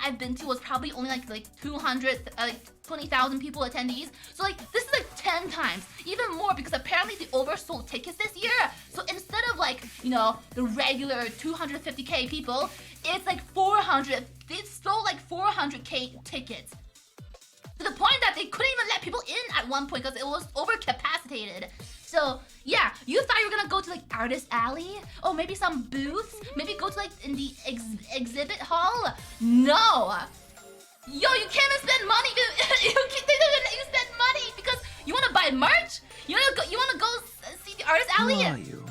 I've been to was probably only like 200, 20,000 people attendees. So like this is like 10 times, even more, because apparently they oversold tickets this year. So instead of like, you know, the regular 250K people, it's like 400. They sold like 400K tickets. To the point that they couldn't even let people in at one point because it was overcapacitated. So yeah, you thought you were gonna go to like Artist Alley? Oh, maybe some booths? Maybe go to like in the exhibit hall? No! Yo, you can't even spend money. They don't even let you spend money because you wanna buy merch? You wanna go see the Artist Alley? Who are you?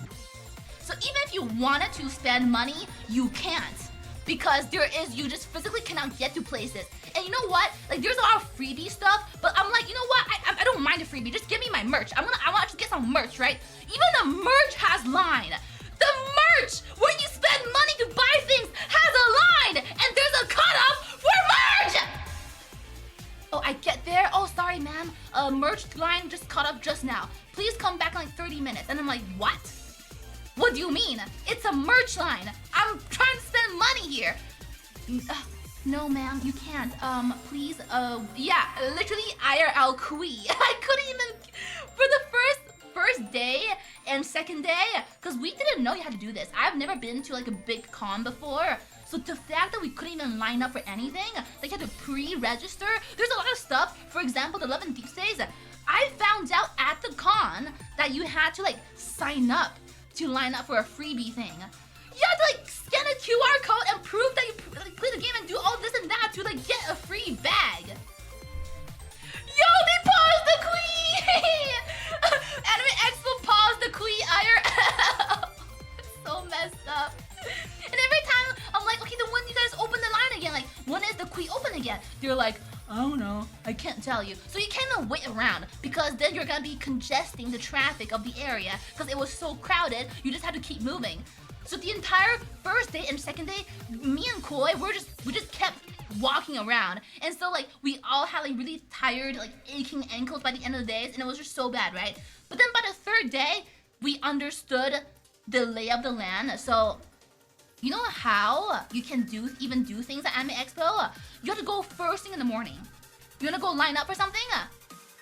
So even if you wanted to spend money, you can't. Because you just physically cannot get to places. And you know what? Like there's a lot of freebie stuff, but I'm like, you know what? I don't mind a freebie. Just give me my merch. I want to get some merch, right? Even the merch has line. The merch where you spend money to buy things has a line, and there's a cutoff for merch. Oh, I get there. Oh, sorry, ma'am. Merch line just cut off just now. Please come back in like 30 minutes. And I'm like, what? What do you mean? It's a merch line. I'm trying to spend money here. No, ma'am, you can't. Please, yeah, literally IRL Kui. I couldn't even, for the first day and second day, because we didn't know you had to do this. I've never been to like a big con before. So the fact that we couldn't even line up for anything, like you had to pre-register, there's a lot of stuff. For example, the Love and Deepspace, I found out at the con that you had to like sign up to line up for a freebie thing. You have to like scan a QR code and prove that you play the game and do all this and that to like get a free bag. Yo, they paused the Kui! Anime Expo paused the Kui IRL. It's so messed up. And every time I'm like, okay, then when you guys open the line again? Like, when is the Kui open again? They're like, I don't know, I can't tell you. So you can't even wait around because then you're gonna be congesting the traffic of the area because it was so crowded, you just had to keep moving. So the entire first day and second day, me and Koi, we just kept walking around. And so like we all had like really tired, like aching ankles by the end of the day, and it was just so bad, right? But then by the third day, we understood the lay of the land. So you know how you can even do things at Anime Expo? You have to go first thing in the morning. You wanna go line up for something?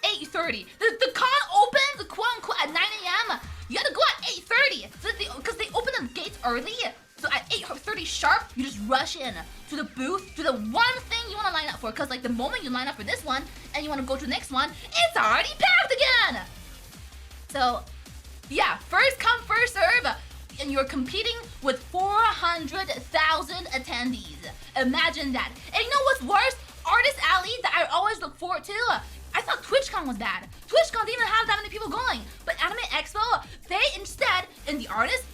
8:30. The con opens, the quote unquote, at 9 a.m. You gotta go at 8:30. So because they open the gates early. So at 8:30 sharp, you just rush in to the booth, to the one thing you wanna line up for. Cause like the moment you line up for this one and you wanna go to the next one, it's already packed again. So yeah, first come, first serve. And you're competing with 400,000 attendees. Imagine that. And you know what's worse? Artist Alley that I always look forward to. I thought TwitchCon was bad. TwitchCon didn't even have that many people going. But Anime Expo, they instead, in the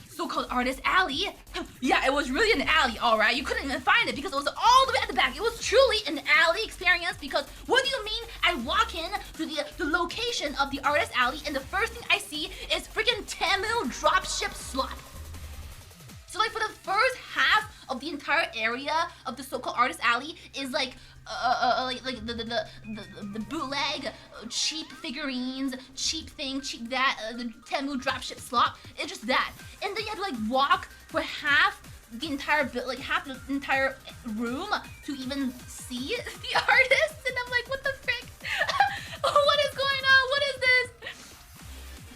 so-called Artist Alley, yeah, it was really an alley, alright? You couldn't even find it because it was all the way at the back. It was truly an alley experience because what do you mean I walk in to the location of the Artist Alley and the first thing I see is freaking Tamil dropship slot. So like for the first half of the entire area of the so-called Artist Alley is like the bootleg, cheap figurines, cheap thing, cheap that, the Temu dropship slot. It's just that, and then you have to like walk for half the entire half the entire room to even see the artist, and I'm like, what the frick? What is going on? What is this?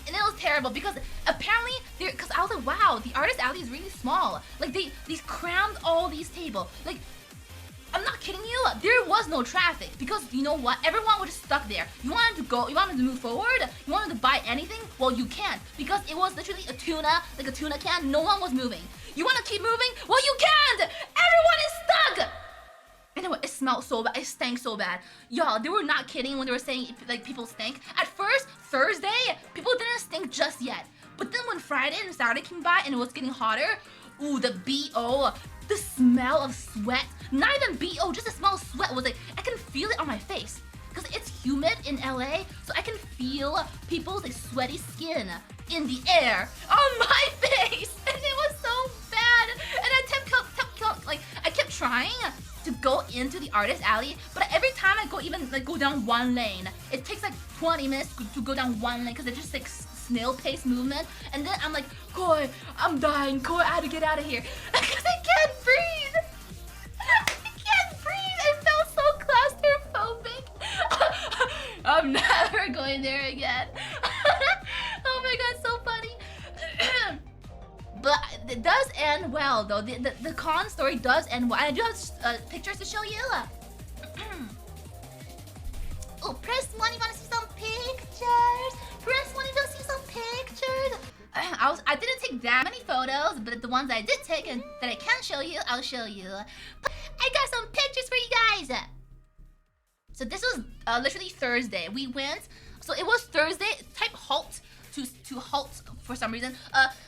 And it was terrible because apparently because I was like, wow, the Artist Alley is really small. Like they crammed all these tables. Like, I'm not kidding you, there was no traffic because you know what? Everyone was just stuck there. You wanted to go, you wanted to move forward, you wanted to buy anything, well you can't because it was literally a tuna, like a tuna can, no one was moving. You want to keep moving? Well you can't! Everyone is stuck! Anyway, it smelled so bad, it stank so bad. Y'all, they were not kidding when they were saying like people stink. At first, Thursday, people didn't stink just yet. But then when Friday and Saturday came by and it was getting hotter, ooh, the BO, the smell of sweat, not even BO, just the smell of sweat was like, I can feel it on my face. Because it's humid in LA, so I can feel people's like sweaty skin in the air on my face. And it was so bad. And I kept trying to go into the Artist Alley, but every time I go down one lane, it takes like 20 minutes to go down one lane because it's just like snail pace movement, and then I'm like, Koi, I'm dying, Koi, I had to get out of here because I can't breathe. I can't breathe. going there again. Oh my god, so funny. But it does end well though. The con story does end well. I do have pictures to show you. Oh, press 1 if you want to see some pictures. Press 1 if you want to see some pictures. I didn't take that many photos, but the ones I did take and that I can show you, I'll show you. I got some pictures for you guys. So this was literally Thursday. We went. So it was Thursday. Type halt to halt for some reason.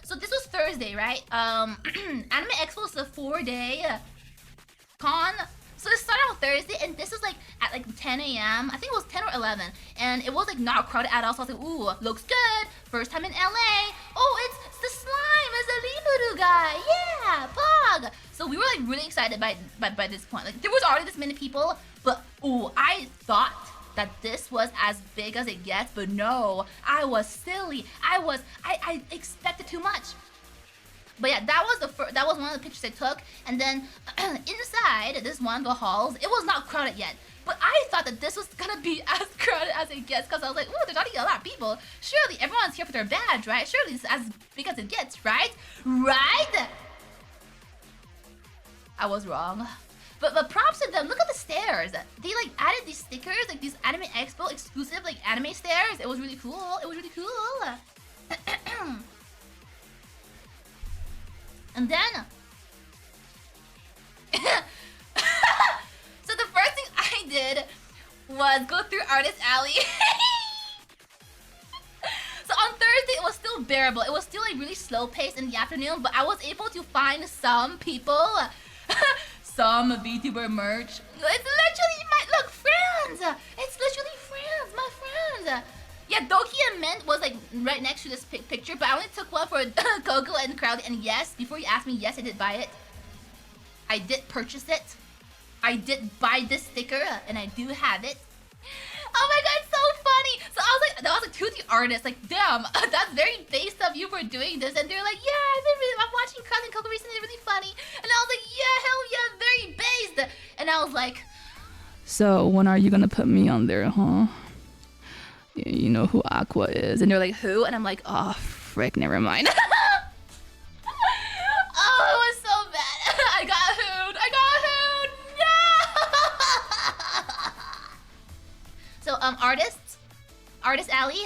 So this was Thursday, right? Anime Expo is a 4-day con. So it started on Thursday, and this was like at like 10 a.m. I think it was 10 or 11, and it was like not crowded at all. So I was like, ooh, looks good. First time in LA. Oh, it's the slime. It's the Libudu guy. Yeah, Pog. So we were like really excited by this point. Like there was already this many people, but ooh, I thought that this was as big as it gets, but no, I was silly. I expected too much. But yeah, that was one of the pictures I took, and then inside this one of the halls, it was not crowded yet. But I thought that this was gonna be as crowded as it gets, because I was like, ooh, there's already a lot of people. Surely everyone's here for their badge, right? Surely it's as big as it gets, right? Right? I was wrong. But props to them. Look at the stairs. They like added these stickers, like these Anime Expo exclusive like anime stairs. It was really cool. It was really cool. And then so the first thing I did was go through Artist Alley. So on Thursday it was still bearable. It was still like really slow paced in the afternoon, but I was able to find some people. Some VTuber merch. It's literally my friends. It's literally friends, my friends. Yeah, Doki and Mint was like right next to this picture, but I only took one for Coco and Crowley. And yes, before you ask me, yes, I did buy it. I did purchase it. I did buy this sticker, and I do have it. Oh my god, it's so funny. So I was like, that was like to the artist, like, damn, that's very based of you for doing this. And they're like, yeah, I'm watching Crowley and Coco recently, they're really funny. And I was like, yeah, hell yeah, very based. And I was like, so when are you gonna put me on there, huh? You know who Aqua is. And they're like, who? And I'm like, oh, frick, never mind. Oh, it was so bad. I got hooed. No! So, Artist Alley,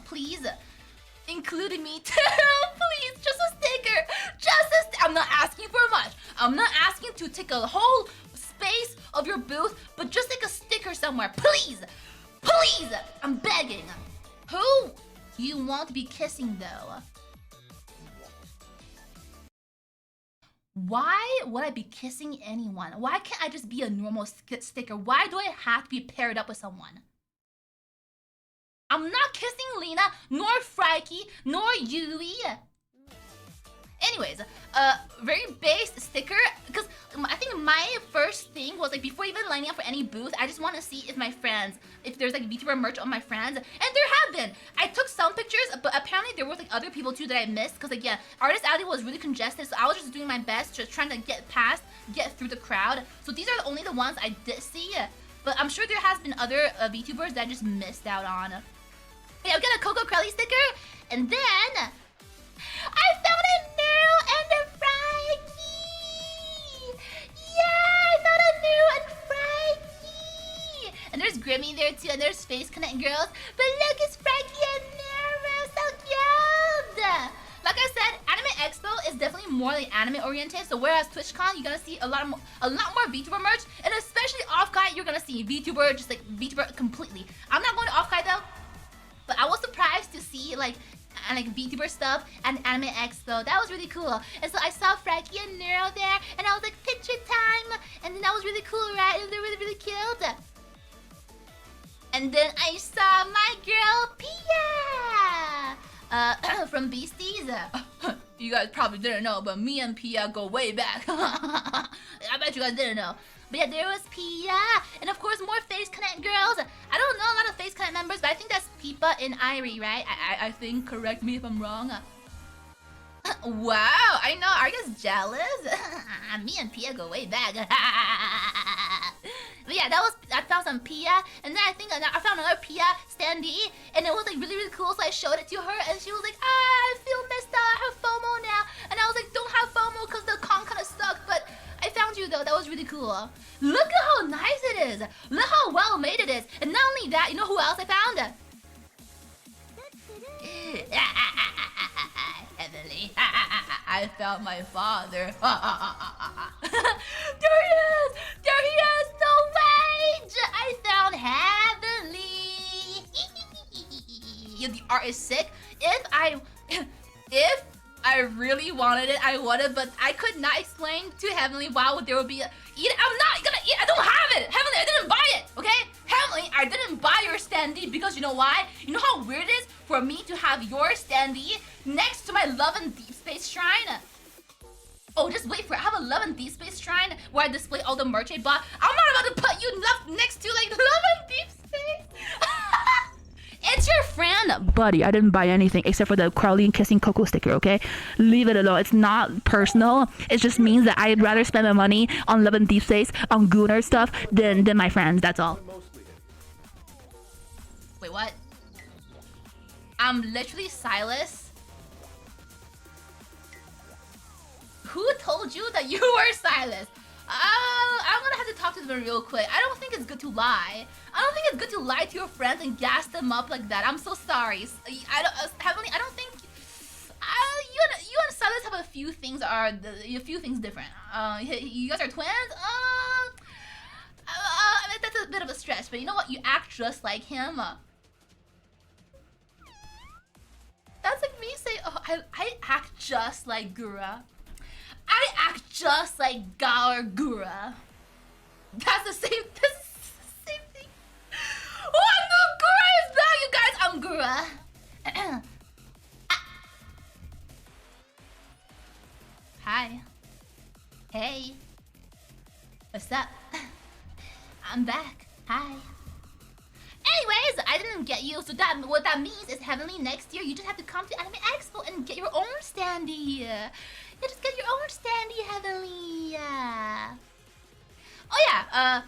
please include me too. Please, just a sticker. I'm not asking for much. I'm not asking to take a whole space of your booth, but just like a sticker somewhere, please. Please! I'm begging. Who do you want to be kissing though? Why would I be kissing anyone? Why can't I just be a normal sticker? Why do I have to be paired up with someone? I'm not kissing Lena, nor Frikey, nor Yui. Anyways, very base sticker, because I think my first thing was like before even lining up for any booth, I just want to see if there's like VTuber merch on my friends, and there have been. I took some pictures, but apparently there were like other people too that I missed, because like yeah, Artist Alley was really congested, so I was just doing my best, just trying to get through the crowd. So these are only the ones I did see, but I'm sure there has been other VTubers that I just missed out on. Yeah, I've got a Coco Crowley sticker, and then I found a Nero and a Frikey! Yeah, I found a Nero and Frikey! And there's Grimmy there too, and there's Space Connect Girls. But look, it's Frikey and Nero! So cute! Like I said, Anime Expo is definitely more like anime oriented. So whereas TwitchCon, you're gonna see a lot more VTuber merch, and especially Off-Guy, you're gonna see VTuber, just like VTuber completely. I'm not going to Off-Guy though, but I was surprised to see like VTuber stuff and Anime Expo. That was really cool. And so I saw Frikey and Nero there, and I was like, picture time! And then that was really cool, right? And they're really, really cute. And then I saw my girl, Pia! From Beasties. You guys probably didn't know, but me and Pia go way back. I bet you guys didn't know. But yeah, there was Pia, and of course more Face Connect girls. I don't know a lot of Face Connect members, but I think that's Peepa and Irie, right? I think, correct me if I'm wrong. Wow, I know, are you guys jealous? Me and Pia go way back. But yeah, that was I found some Pia, and then I think I found another Pia standee, and it was like really cool. So I showed it to her, and she was like, I feel missed out. I have FOMO now, and I was like, don't have FOMO because the con kind of sucked, but I found you though. That was really cool. Look at how nice it is. Look how well made it is. And not only that, you know who else I found? Heavenly. I found my father. There he is. There he is. No way. I found Heavenly. The art is sick. If I really wanted it, I would have, but I could not explain to Heavenly why there would be a eat. I'm not gonna eat. I don't have it. Heavenly, I didn't buy it. Okay, Heavenly, I didn't buy your standee because you know why? You know how weird it is for me to have your standee next to my Love and Deepspace shrine. Oh, just wait for it. I have a Love and Deepspace shrine where I display all the merch I bought. I'm not about to put you next to like Love and Deepspace. It's your friend. Buddy, I didn't buy anything except for the Coli and kissing Coco sticker, okay? Leave it alone. It's not personal. It just means that I'd rather spend my money on Love and Deepspace, on Gooner stuff, than my friends. That's all. Wait, what? I'm literally Silas. Who told you that you were Silas? I'm gonna have to talk to them real quick. I don't think it's good to lie. I don't think it's good to lie to your friends and gas them up like that. I'm so sorry. Heavenly, I don't think you and Silas have a few things different. You guys are twins. That's a bit of a stretch, but you know what? You act just like him. That's like me saying, oh, I act just like Gura. I act just like Gura. That's the same thing. Oh no, Gura is back, you guys. I'm Gura. Hi. Hey. What's up? I'm back. Hi. Anyways, I didn't get you, so what that means is Heavenly, next year you just have to come to Anime Expo and get your own standee. Yeah, just get your own standee, Heavenly. Oh yeah,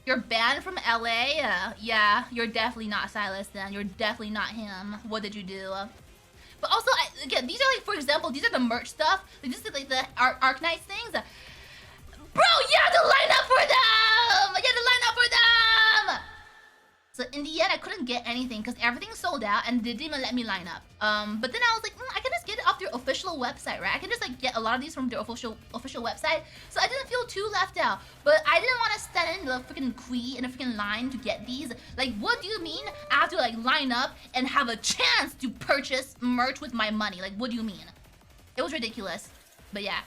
you're banned from LA. Yeah, you're definitely not Silas then. You're definitely not him. What did you do? But also, again, these are like, for example, these are the merch stuff. Like, this is like the Arc Knights things. Bro, you have to line up for them! You have to line up for them! So in the end, I couldn't get anything because everything sold out and they didn't even let me line up. But then I was like, I can just get it off their official website, right? I can just like get a lot of these from their official website. So I didn't feel too left out. But I didn't want to stand in the freaking queue in a freaking line to get these. Like, what do you mean I have to like line up and have a chance to purchase merch with my money? Like, what do you mean? It was ridiculous. But yeah.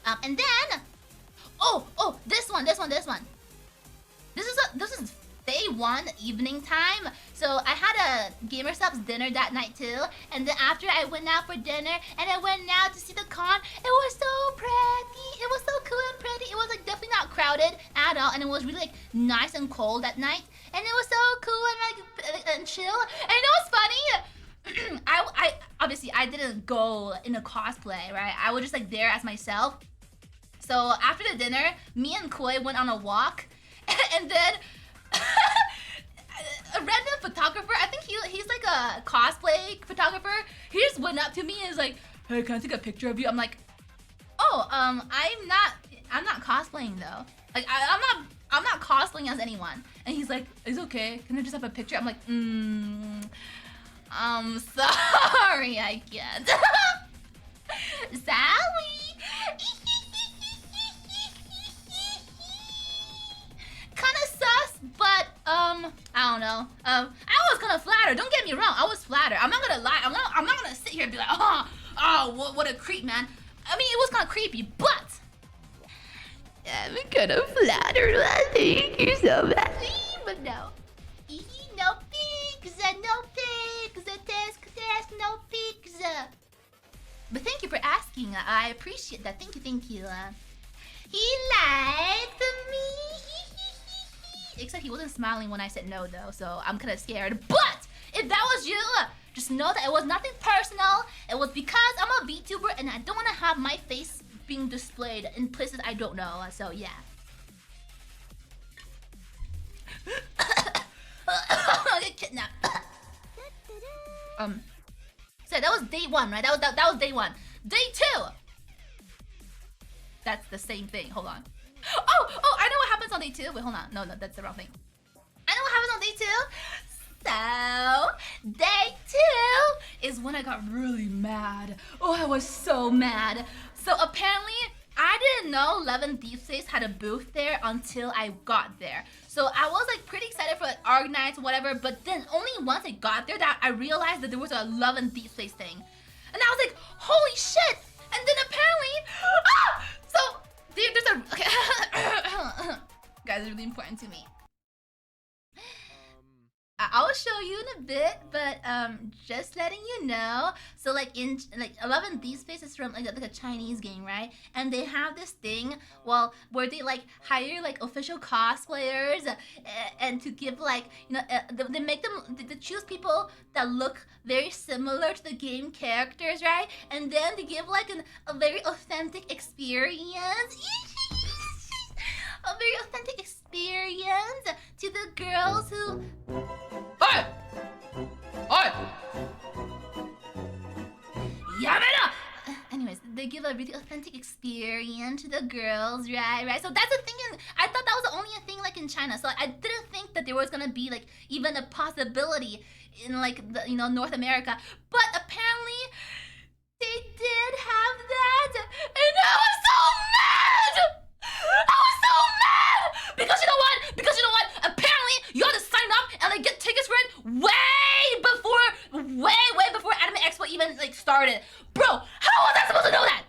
And then, oh, this one. This is day 1 evening time. So I had a Gamer Subs dinner that night too, and then after I went out for dinner and I went out to see the con. It was so pretty. It was so cool and pretty. It was like definitely not crowded at all, and it was really like nice and cold that night, and it was so cool and like and chill. And you know what's funny? I obviously I didn't go in a cosplay, right? I was just like there as myself. So after the dinner, me and Koi went on a walk, and then a random photographer, I think he's like a cosplay photographer, he just went up to me and is like, hey, can I take a picture of you? I'm like, oh, I'm not cosplaying though. Like I'm not cosplaying as anyone. And he's like, it's okay, can I just have a picture? I'm like, I'm sorry, I can't. Sally. Kinda sus, but I don't know. I was kinda flattered. Don't get me wrong, I was flattered. I'm not gonna lie. I'm not gonna sit here and be like, oh, what a creep, man. I mean, it was kinda creepy, but I'm kinda flattered. Thank you so much. But no, no pigs, no pigs. But thank you for asking. I appreciate that. Thank you. He liked me. Except he wasn't smiling when I said no though, so I'm kind of scared. But if that was you, just know that it was nothing personal. It was because I'm a VTuber and I don't want to have my face being displayed in places I don't know. So yeah. I'll get kidnapped. So that was day 1, right? That was day 1. Day 2. That's the same thing. Hold on. Oh, I know what happens on day 2. Wait, hold on. No, that's the wrong thing. I know what happens on day 2. So, day 2 is when I got really mad. Oh, I was so mad. So apparently, I didn't know Love and Deepspace had a booth there until I got there. So I was like pretty excited for like ARG nights, whatever, but then only once I got there that I realized that there was a Love and Deepspace thing. And I was like, holy shit! And then apparently, so there's a, okay. Guys, it's really important to me. I'll show you in a bit, but just letting you know. So like in like Love and Deepspace is from like a Chinese game, right? And they have this thing, well, where they like hire like official cosplayers and to give like, you know, they make them, they choose people that look very similar to the game characters, right? And then they give like a very authentic experience. A very authentic experience to the girls who... Oi! Oi! Yamada! Anyways, they give a really authentic experience to the girls, right? So that's the thing, I thought that was the only thing like in China. So I didn't think that there was gonna be like even a possibility in like the, you know, North America. But apparently, they did have that, and I was so mad! I was so mad! Because you know what? Apparently, you had to sign up and like get tickets for it way before Anime Expo even like started. Bro, how was I supposed to know that?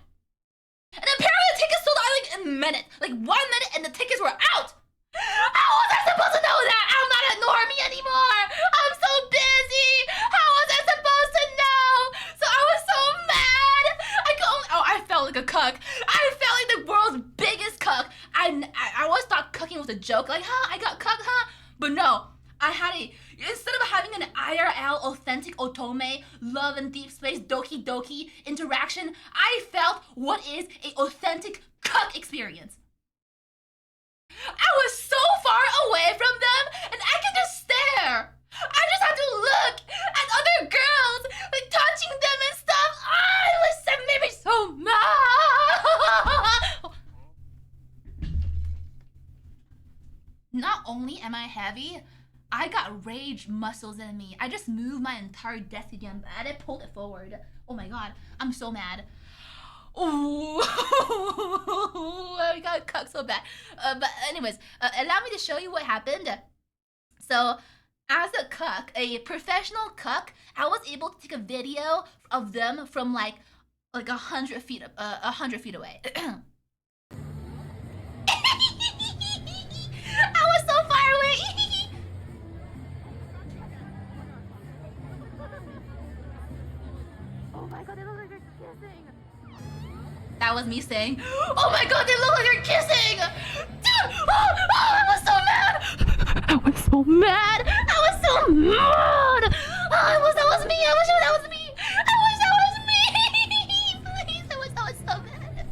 And apparently the tickets sold out like a minute. Like 1 minute and the tickets were out. How was I supposed to know that? I'm not a normie anymore. I'm so busy. How was I supposed to know? So I was so mad. I felt like a cuck. I felt like the world's biggest cuck. I always thought cucking was a joke. Like, I got cucked, But no, I had instead of having an IRL authentic otome, Love and Deepspace, Doki Doki interaction, I felt what is a authentic cuck experience. I was so far away from them, and I could just stare. I just had to look at other girls, like touching them and stuff. That made me so mad. Not only am I heavy, I got rage muscles in me. I just moved my entire desk again, and I pulled it forward. Oh my god, I'm so mad. Oh, I got cucked so bad. But anyways, allow me to show you what happened. So, as a cuck, a professional cuck, I was able to take a video of them from like 100 feet away. I was so far away. Oh my god, they look like they're kissing. That was me saying, oh my god, they look like they're kissing! Dude! I was so mad! I was so mad! That was me! I wish that was me! Please, that was so bad.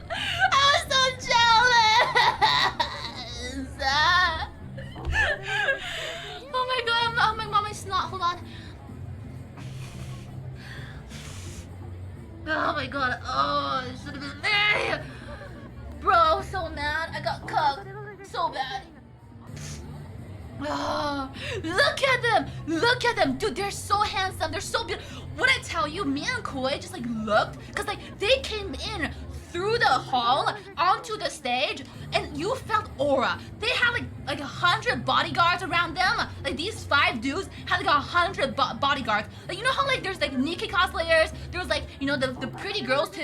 I was so jealous! Oh my god, my mom is snot, hold on. Oh my god, it should have been me! Bro, I was so mad. I got cucked so bad. Oh, look at them! Dude, they're so handsome, they're so beautiful. When I tell you, me and Koi just like looked, cause like they came in through the hall onto the stage, and you felt aura. They had like 100 bodyguards around them. Like these 5 dudes had like 100 bodyguards. Like you know how like there's like Nikki cosplayers, there was like, you know, the pretty girls too.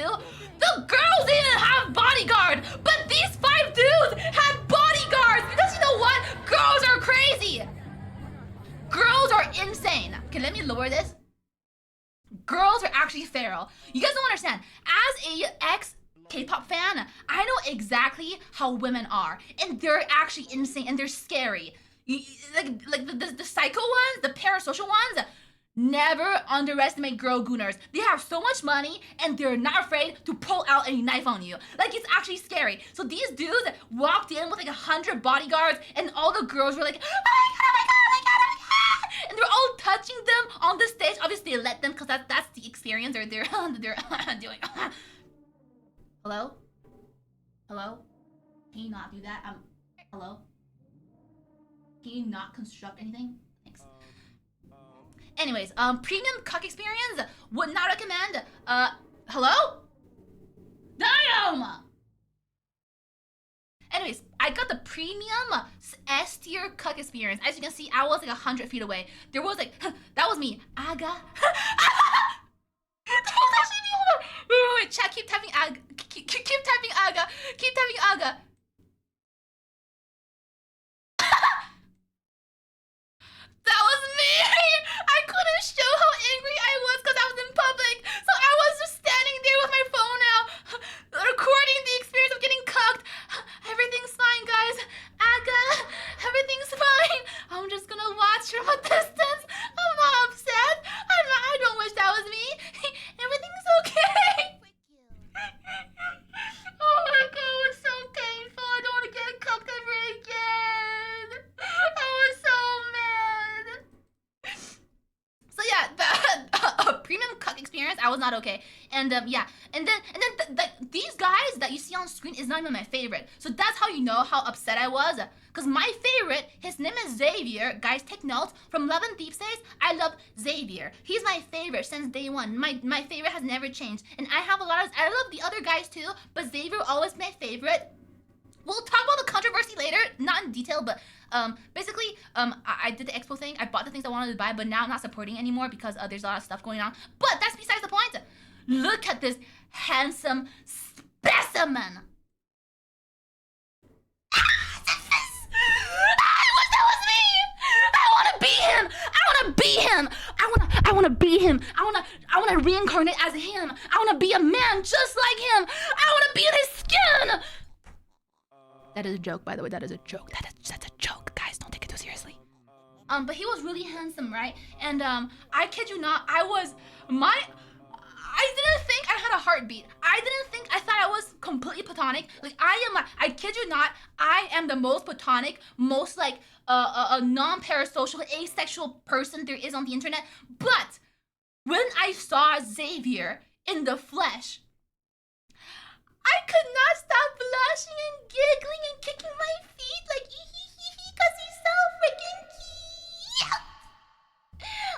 The girls didn't have bodyguard, but these 5 dudes had bodyguards. Because you know what? Girls are crazy. Girls are insane. Okay, let me lower this. Girls are actually feral. You guys don't understand. As a ex-K-pop fan, I know exactly how women are, and they're actually insane and they're scary. Like the psycho ones, the parasocial ones, Never underestimate girl gooners. They have so much money and they're not afraid to pull out a knife on you. Like, it's actually scary. So these dudes walked in with like 100 bodyguards and all the girls were like, oh my god, oh my god, oh my god, oh my god. And they're all touching them on the stage. Obviously they let them because that's the experience they're doing. Hello? Hello? Can you not do that? Hello? Can you not construct anything? Thanks. Anyways, premium cuck experience, would not recommend. Hello? Damn! Anyways, I got the premium S tier cuck experience. As you can see, I was like 100 feet away. There was like, that was me. Aga. Wait, chat, keep typing aga. Keep typing aga. Keep typing aga. That was me! I couldn't show how angry I was because I was in public. So I was just standing there with my phone out, recording the experience of getting cucked. Everything's fine, guys. Aga, everything's fine. I'm just gonna watch from a distance. I'm not upset. I don't wish that was me. Everything's okay. Oh my god, it was so painful. I don't want to get cucked ever again. I was so mad. So yeah, the premium cuck experience, I was not okay. And yeah, and then these guys that you see on screen is not even my favorite. So that's how you know how upset I was. Because my favorite, his name is Xavier. Guys, take notes. From Love and Deepspace, I love Xavier. He's my favorite since day one. My favorite has never changed. And I have a lot of, I love the other guys too, but Xavier always my favorite. We'll talk about the controversy later, not in detail, but basically, I did the Expo thing. I bought the things I wanted to buy, but now I'm not supporting anymore because there's a lot of stuff going on. But that's besides the point. Look at this handsome specimen. I wish that was me. I want to be him. I want to be him. I want to be him. I want to reincarnate as him. I want to be a man just like him. I want to be in his skin. That is a joke, by the way. That is a joke. That's a joke, guys. Don't take it too seriously. But he was really handsome, right? And I kid you not, I didn't think I had a heartbeat. I thought I was completely platonic. Like, I kid you not, I am the most platonic, most like a non-parasocial, asexual person there is on the internet. But when I saw Xavier in the flesh, I could not stop blushing and giggling and kicking my feet like because he's so freaking cute.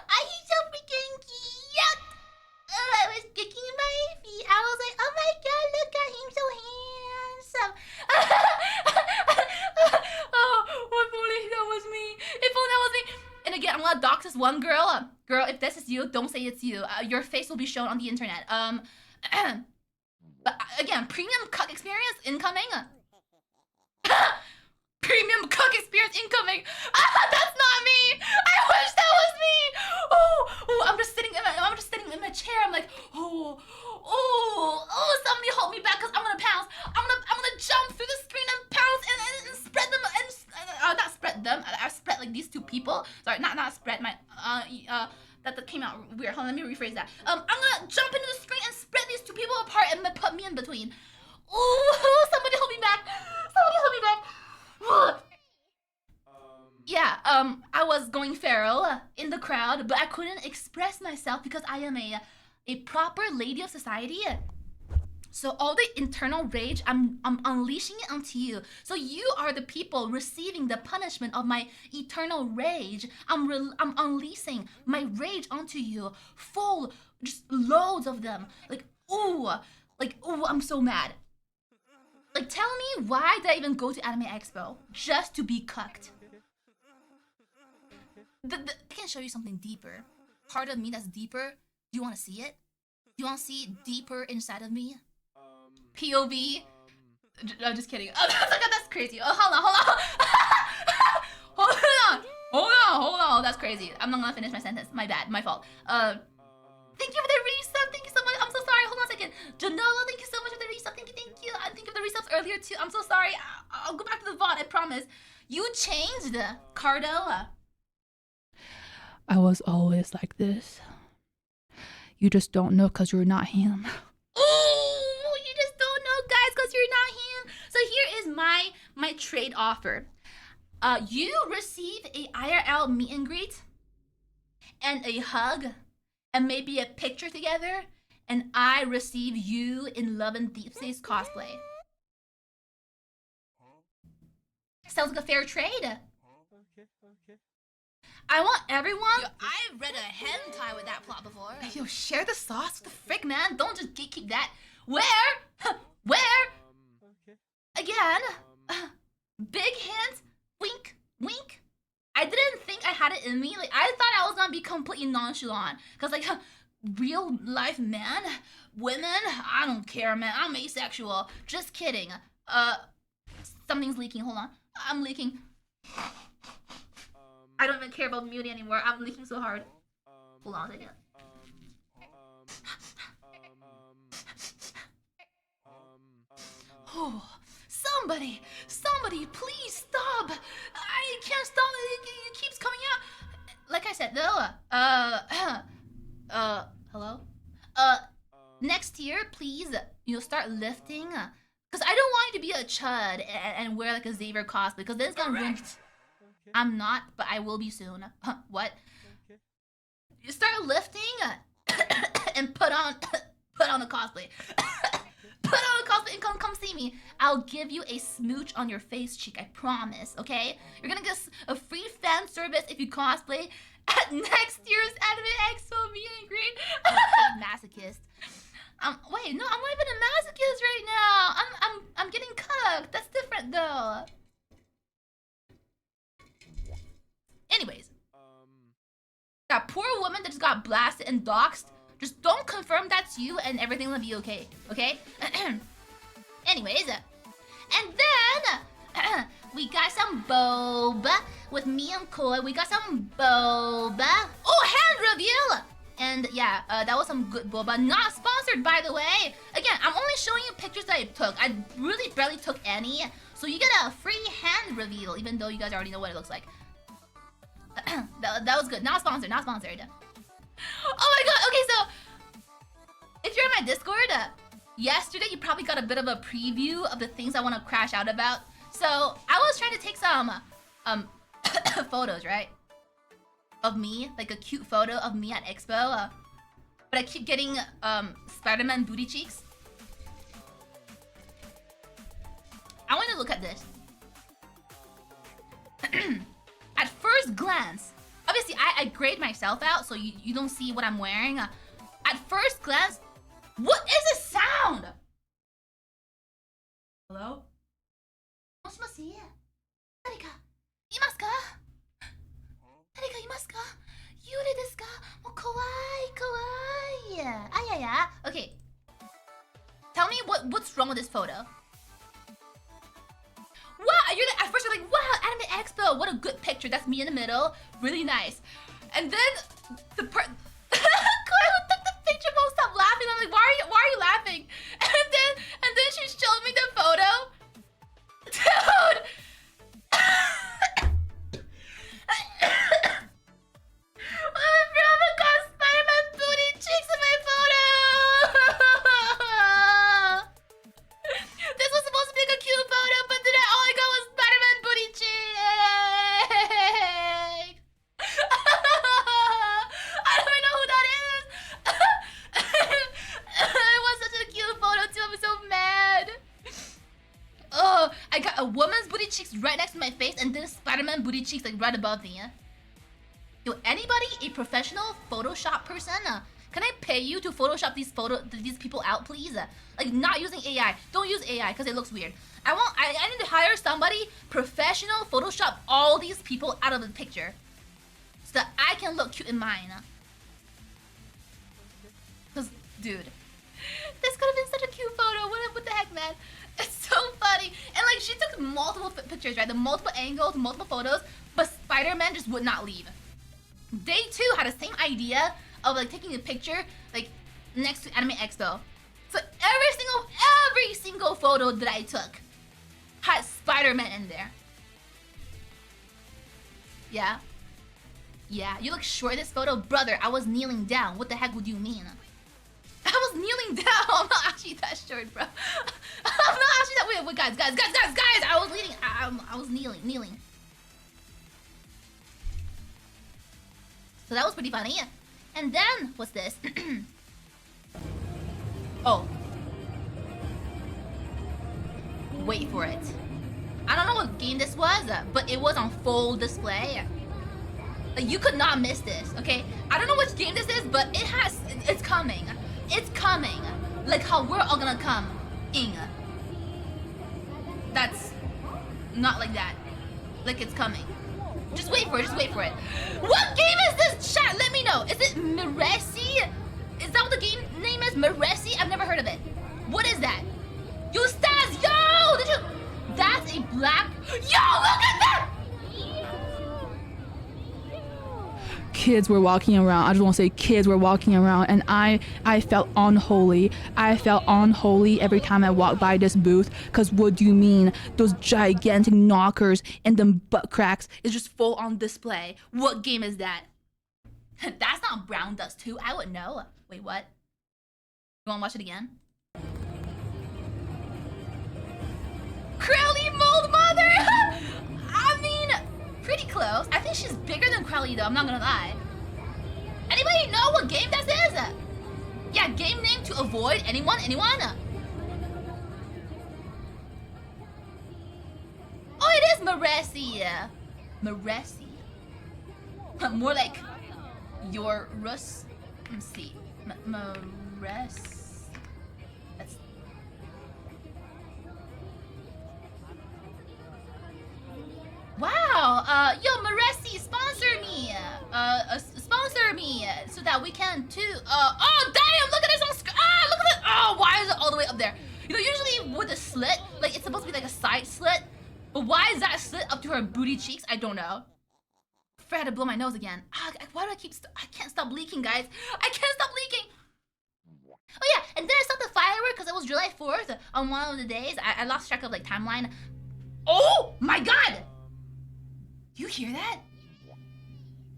He's so freaking cute. I was kicking my feet. I was like, oh my god, look at him, so handsome. Oh, if only that was me. If only that was me. And again, I'm gonna dox this one girl. Girl, if this is you, don't say it's you. Your face will be shown on the internet. But again, premium cuck experience incoming. Premium cuck experience incoming. That's not me. I wish that was me. Oh, I'm just sitting in my chair. I'm like, oh, somebody hold me back because I'm gonna pounce. I'm gonna jump through the screen and pounce and spread them and not spread them. I spread like these two people. Sorry, not spread my that came out weird. Hold on, let me rephrase that. I'm gonna jump into the screen and spread these two people apart and put me in between. Ooh, somebody hold me back. Somebody hold me back. Yeah, I was going feral in the crowd, but I couldn't express myself because I am a proper lady of society. So all the internal rage, I'm unleashing it onto you. So you are the people receiving the punishment of my eternal rage. I'm unleashing my rage onto you, full, just loads of them. Like, ooh, I'm so mad. Like, tell me, why did I even go to Anime Expo? Just to be cucked. I can show you something deeper. Part of me that's deeper. Do you want to see it? Do you want to see deeper inside of me? POV. I'm just kidding. Oh, that's crazy. Oh, hold on. That's crazy. I'm not gonna finish my sentence. My bad. My fault. Thank you for the resub. Thank you so much. I'm so sorry. Hold on a second. Janela, thank you so much for the resub. Thank you. I think of the resubs earlier too. I'm so sorry. I'll go back to the VOD. I promise. You changed, Cardo. I was always like this. You just don't know because you're not him. Oh, you just don't know, guys, because you're not him. So here is my trade offer. You receive a IRL meet and greet and a hug and maybe a picture together, and I receive you in Love and Deepspace cosplay. Sounds like a fair trade. Okay. I want everyone. Yo, I read a hentai with that plot before. Yo, share the sauce. What the frick, man? Don't just gatekeep that. Where? Where? Okay. Again? Big hint. Wink. Wink. I didn't think I had it in me. Like, I thought I was gonna be completely nonchalant. Cause like, real life man, women, I don't care, man. I'm asexual. Just kidding. Something's leaking. Hold on. I'm leaking. I don't even care about beauty anymore. I'm leaking so hard. Hold on a second. Oh, somebody, please stop! I can't stop it. It keeps coming out. Like I said, though. Hello. Next year, please, start lifting. Cause I don't want you to be a chud and wear like a Xavier cosplay. Because then it's gonna ruin. Okay. I'm not, but I will be soon. What? Okay. You start lifting and put on a cosplay. Put on a cosplay and come see me. I'll give you a smooch on your face cheek, I promise, okay? You're gonna get a free fan service if you cosplay at next year's Anime Expo meet and greet. Masochist. Wait, no, I'm not even a masochist right now. I'm getting cucked. That's different though. Anyways, that poor woman that just got blasted and doxxed, just don't confirm that's you and everything will be okay, okay? Anyways, and then we got some boba with me and Coli. We got some boba. Oh, hand reveal! And yeah, that was some good boba. Not sponsored, by the way. Again, I'm only showing you pictures that I took. I really barely took any. So you get a free hand reveal, even though you guys already know what it looks like. that was good. Not sponsored, not sponsored. Oh my god, okay, so if you're in my Discord, yesterday you probably got a bit of a preview of the things I want to crash out about. So I was trying to take some photos, right? Of me, like a cute photo of me at Expo, but I keep getting Spiderman booty cheeks. I want to look at this. At first glance, obviously I grayed myself out, so you don't see what I'm wearing. At first glance, what is this sound? Hello? Moshimoshi? Narika imasu ka? Narika imasu ka? Yuri desu ka? Oh, kawaii, kawaii. Ayaya. Okay. Tell me what's wrong with this photo. Wow, at first you're like, wow, Anime Expo, what a good picture. That's me in the middle, really nice. And then the Chloe who took the picture won't stop laughing. I'm like, why are you laughing? And then she showed me the photo. Dude. Bravo got Spiderman booty cheeks in my photo. This was supposed to be like a cute photo, but then all I got was Spiderman booty cheeks. I don't even know who that is. It was such a cute photo too. I'm so mad. Oh, I got a woman's booty cheeks right next to my face, and then Spider-Man booty cheeks like right above me. Yo, anybody a professional Photoshop person? Can I pay you to Photoshop these people out, please? Like, not using AI. Don't use AI because it looks weird. I need to hire somebody professional Photoshop all these people out of the picture so that I can look cute in mine. Cause, dude, this could have been such a cute photo. What the heck, man? It's so funny. And like, she took multiple pictures, right? The multiple angles, multiple photos, but Spider-Man just would not leave. They too had the same idea of like taking a picture like next to Anime Expo. So every single photo that I took had Spider-Man in there. Yeah. Yeah, you look short in this photo. Brother, I was kneeling down. What the heck would you mean? I was kneeling down. I'm not actually that short, bro. I'm not actually that. Wait, guys. I was leaning. I was kneeling. So that was pretty funny. And then, what's this? Oh. Wait for it. I don't know what game this was, but it was on full display. Like, you could not miss this, okay? I don't know which game this is, but it's coming. It's coming. Like how we're all gonna come. That's not like that. Like it's coming. Just wait for it, What game is this, chat? Let me know. Is it Meresi? Is that what the game name is? Meresi? I've never heard of it. What is that? Yo, Stas, yo! Did you... That's a black... Yo, look at that! Kids were walking around. I just want to say kids were walking around, and I felt unholy. I felt unholy every time I walked by this booth, because what do you mean? Those gigantic knockers and them butt cracks is just full on display. What game is that? That's not Brown Dust 2. I would know. Wait, what? You want to watch it again? Crowley Mold Mother! I mean, pretty close. I think she's bigger than Crowley though, I'm not gonna lie. Anybody know what game this is? Yeah, game name to avoid anyone? Oh, it is Meresi. Meresi. More like your Rus. Let's see. Meresi. That's... Wow, yo, Meresi, sponsor me, so that we can too. Oh damn, look at this on screen. Look at it. Oh, why is it all the way up there? You know, usually with a slit, like it's supposed to be like a side slit, but why is that slit up to her booty cheeks? I don't know. I had to blow my nose again. Why do I can't stop leaking, guys. I can't stop leaking. Oh yeah, and then I saw the firework because it was July 4th on one of the days. I lost track of like timeline. Oh my god! You hear that?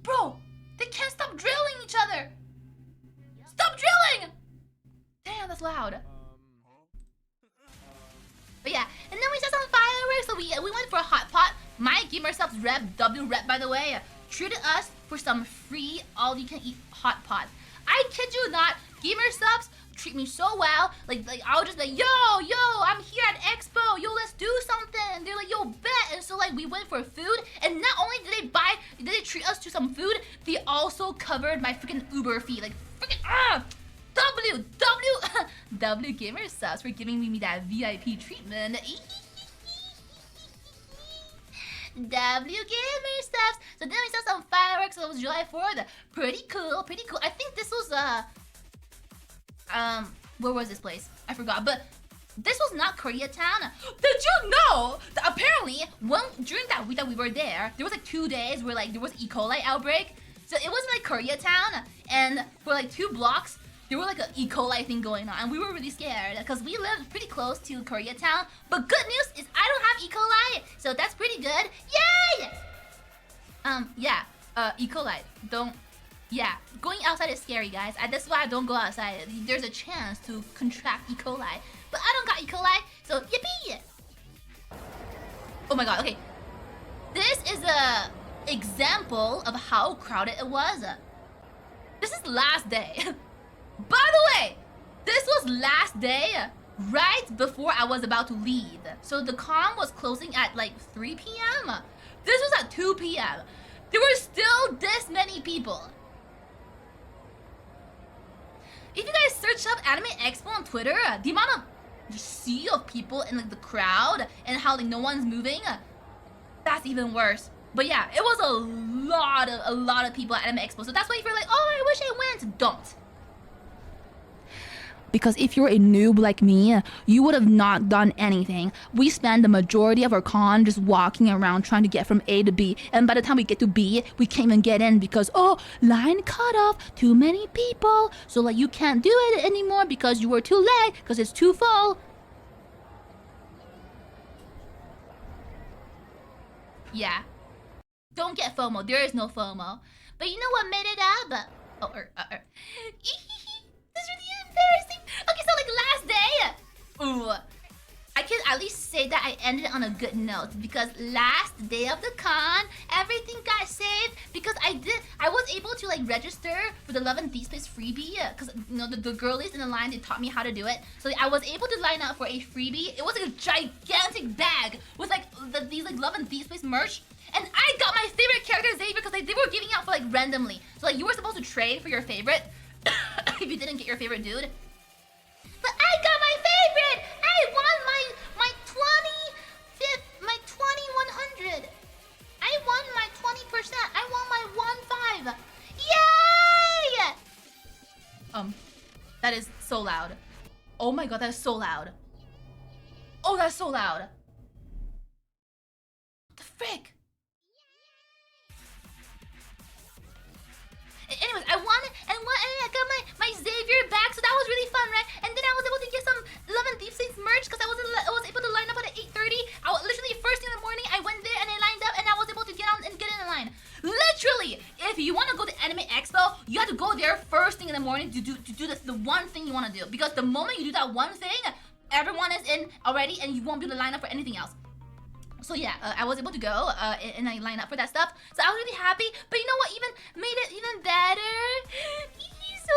Bro, they can't stop drilling each other! Stop drilling! Damn, that's loud. But yeah, and then we saw some fireworks, so we went for a hot pot. My Gamer Subs rep, W rep by the way, treated us for some free all-you-can-eat hot pot. I kid you not, Gamer Subs treat me so well. Like I would just be like, yo, I'm here at Expo. Yo, let's do something. And they're like, yo, bet. And so like we went for food, and not only did they treat us to some food, they also covered my freaking Uber fee. Like freaking W Gamer Subs for giving me that VIP treatment. W Gamer Subs. So then we saw some fireworks. So it was July 4th. Pretty cool. I think this was where was this place? I forgot, but this was not Koreatown. Did you know that apparently during that week that we were there was like 2 days where like there was E. coli outbreak. So it wasn't like Koreatown, and for like 2 blocks there was like an E. coli thing going on, and we were really scared because we lived pretty close to Koreatown. But good news is I don't have E. coli, so that's pretty good. Yay! Yeah, E. coli. Yeah, going outside is scary, guys. That's why I don't go outside. There's a chance to contract E. coli. But I don't got E. coli, so yippee! Oh my god, okay. This is a example of how crowded it was. This is last day. By the way, this was last day right before I was about to leave. So the con was closing at like 3 p.m. This was at 2 p.m. There were still this many people. If you guys search up Anime Expo on Twitter, the amount of sea of people in like the crowd and how like no one's moving, that's even worse. But yeah, it was a lot of people at Anime Expo. So that's why if you're like, oh, I wish I went, don't. Because if you're a noob like me, you would have not done anything. We spend the majority of our con just walking around trying to get from A to B. And by the time we get to B, we can't even get in because, oh, line cut off, too many people. So like you can't do it anymore because you were too late because it's too full. Yeah. Don't get FOMO. There is no FOMO. But you know what made it up? Oh, this is really embarrassing. Okay, so like last day, ooh, I can at least say that I ended on a good note because last day of the con, everything got saved because I was able to like register for the Love and Deepspace freebie because you know the girlies in the line, they taught me how to do it. So I was able to line up for a freebie. It was like a gigantic bag with like these like Love and Deepspace merch. And I got my favorite character Xavier because like, they were giving out for like randomly. So like you were supposed to trade for your favorite if you didn't get your favorite dude. But I got my favorite! I won my 2100. I won my 20%. I won my 1.5. Yay! That is so loud. Oh my god, that is so loud. Oh, that's so loud. What the frick? Anyways, I won and I got my Xavier back, so that was really fun, right? And then I was able to get some Love and Deepspace merch because I was able to line up at 8:30. I was literally first thing in the morning. I went there and I lined up, and I was able to get on and get in the line. Literally, if you want to go to Anime Expo, you have to go there first thing in the morning to do the one thing you want to do. Because the moment you do that one thing, everyone is in already, and you won't be able to line up for anything else. So yeah, I was able to go and I lined up for that stuff. So I was really happy. But you know what even made it even better? So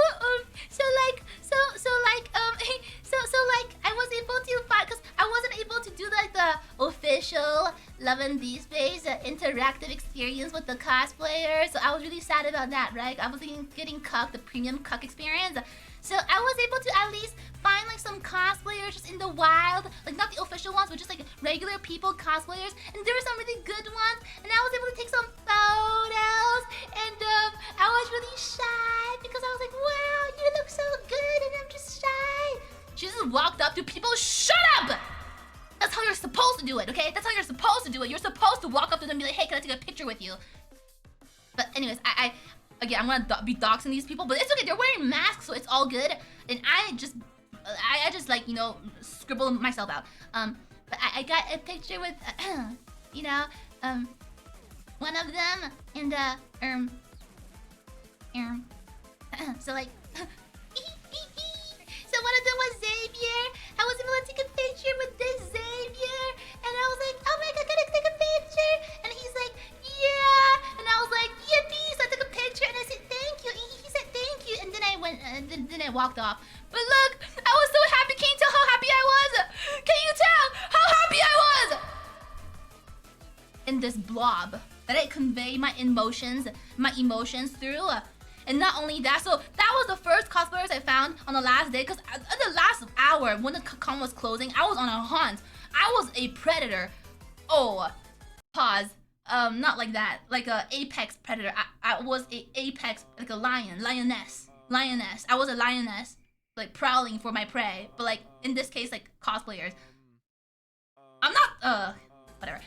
I was able to find, because I wasn't able to do like the official Love and Deepspace interactive experience with the cosplayers. So I was really sad about that, right? I was getting Cuck, the premium Cuck experience. So I was able to at least find like some cosplayers just in the wild, like not the official ones, but just like regular people cosplayers, and there were some really good ones, and I was able to take some photos, and I was really shy because I was like, wow, you look so good, and I'm just shy. She just walked up to people, shut up! That's how you're supposed to do it, okay? That's how you're supposed to do it. You're supposed to walk up to them and be like, hey, can I take a picture with you? But anyways, again, I'm gonna be doxing these people, but it's okay. They're wearing masks, so it's all good. And I just like, you know, scribble myself out. But I got a picture with, you know, one of them, and so like, so one of them was Xavier. I was able to take a picture with this Xavier, and I was like, oh my god, can I take a picture? And he's like, yeah. And I was like, yippee! So I took a picture and I said thank you. And he said thank you. And then I went, then I walked off. But look, I was so happy. Can you tell how happy I was? Can you tell how happy I was? In this blob that I convey my emotions through. And not only that, so that was the first cosplayers I found on the last day. Because in the last hour, when the con was closing, I was on a hunt. I was a predator. Oh, pause. Not like that. Like a apex predator. I was a apex, like a lioness. I was a lioness, like prowling for my prey. But like in this case, like cosplayers. I'm not. Whatever.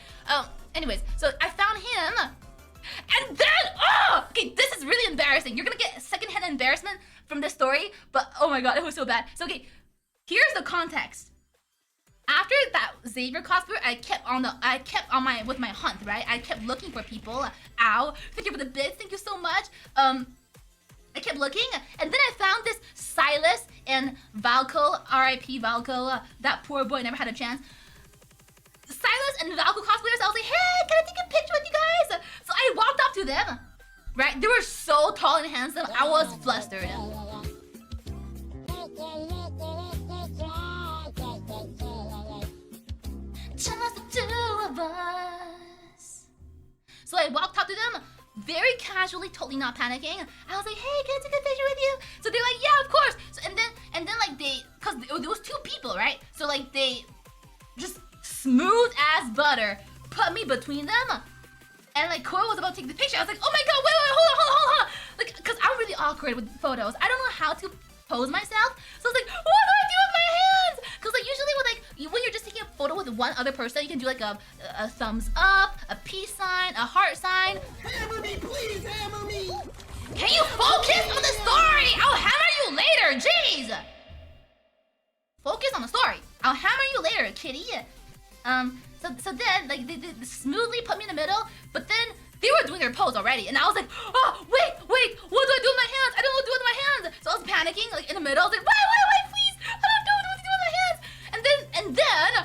Anyways, so I found him. And then, okay, this is really embarrassing. You're gonna get secondhand embarrassment from this story, but oh my god, it was so bad. So okay, here's the context. After that Xavier cosplayer, I kept on my hunt, right? I kept looking for people. Ow! Thank you for the bits. Thank you so much. I kept looking, and then I found this Silas and Valko. R.I.P. Valko. That poor boy never had a chance. Silas and Valko cosplayers, I was like, hey, can I take a picture with you guys? So I walked up to them, right? They were so tall and handsome, I was flustered. Just the two of us. So I walked up to them, very casually, totally not panicking. I was like, hey, can I take a picture with you? So they're like, yeah, of course. So, and then like cause there was two people, right? So like they just smooth as butter put me between them, and like Coli was about to take the picture. I was like, oh my god, wait, hold on, like, cause I'm really awkward with photos. I don't know how to pose myself, so I was like, what do I do with my hands? Cause like usually with like when you're just taking a photo with one other person, you can do like a thumbs up, a peace sign, a heart sign. Hammer me, please, hammer me. Can you focus on the story? I'll hammer you later, jeez. Focus on the story. I'll hammer you later, kitty. So then like they smoothly put me in the middle, but then they were doing their pose already, and I was like, oh, wait, what do I do with my hands? I don't know what to do with my hands. So I was panicking, like in the middle. I was like, wait, please, I don't know what to do with my hands. And then,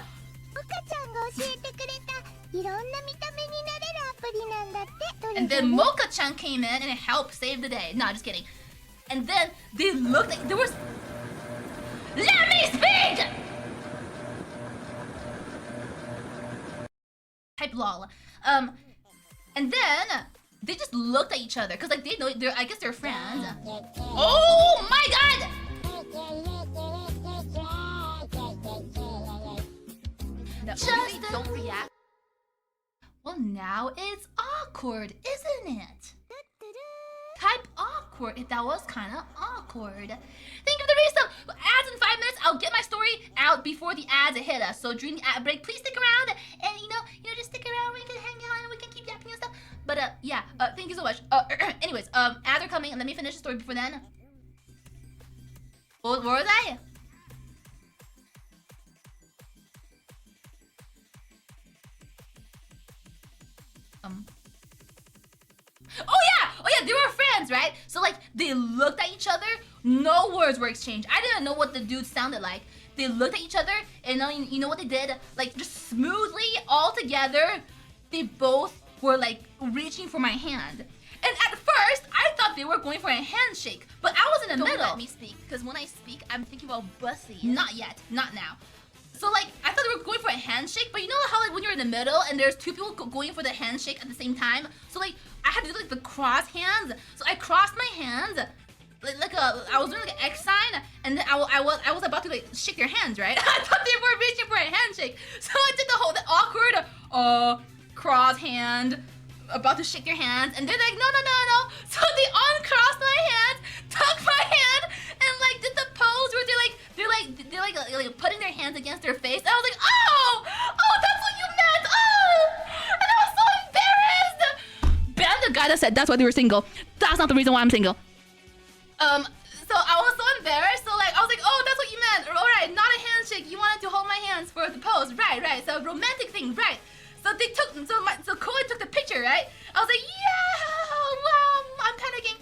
岡ちゃんが教えてくれたいろんな見た目になれるアプリなんだってどれ and ど then れ Mocha-chan came in and it helped save the day. No, just kidding. And then they looked like there was. Let me speak. Type lol. And then they just looked at each other because like they know they're. I guess they're friends. Oh my god! No, Just don't react. Well, now it's awkward, isn't it? Type awkward if that was kind of awkward. Thank you for the resub. Ads in 5 minutes. I'll get my story out before the ads hit us. So during the ad break, please stick around and you know, just stick around. We can hang out and we can keep yapping and stuff. But yeah. Thank you so much. Anyways, ads are coming. Let me finish the story before then. Where was I? Oh yeah, they were friends, right? So like they looked at each other, no words were exchanged. I didn't know what the dude sounded like. They looked at each other and you know what they did? Like just smoothly all together, they both were like reaching for my hand. And at first, I thought they were going for a handshake, but I was in the middle. Don't let me speak, because when I speak, I'm thinking about bussy. Not yet, not now. So like, I thought they were going for a handshake, but you know how like when you're in the middle and there's two people going for the handshake at the same time? So like, I had to do like the cross hands. So I crossed my hands, I was doing like an X sign, and then I was about to like shake their hands, right? I thought they were reaching for a handshake. So I did the awkward, cross hand, about to shake their hands, and they're like, no. So they uncrossed my hands, took my hand, and like did the pose where they're like putting their hands against their face. And I was like, oh, that's what you meant. Oh, and I was so embarrassed. Ben, the guy that said that's why they were single. That's not the reason why I'm single. So I was so embarrassed. So like I was like, oh, that's what you meant. All right, not a handshake. You wanted to hold my hands for the pose, right? So romantic thing, right? So they took, so Coli took the picture, right? I was like, yeah, wow, I'm panicking.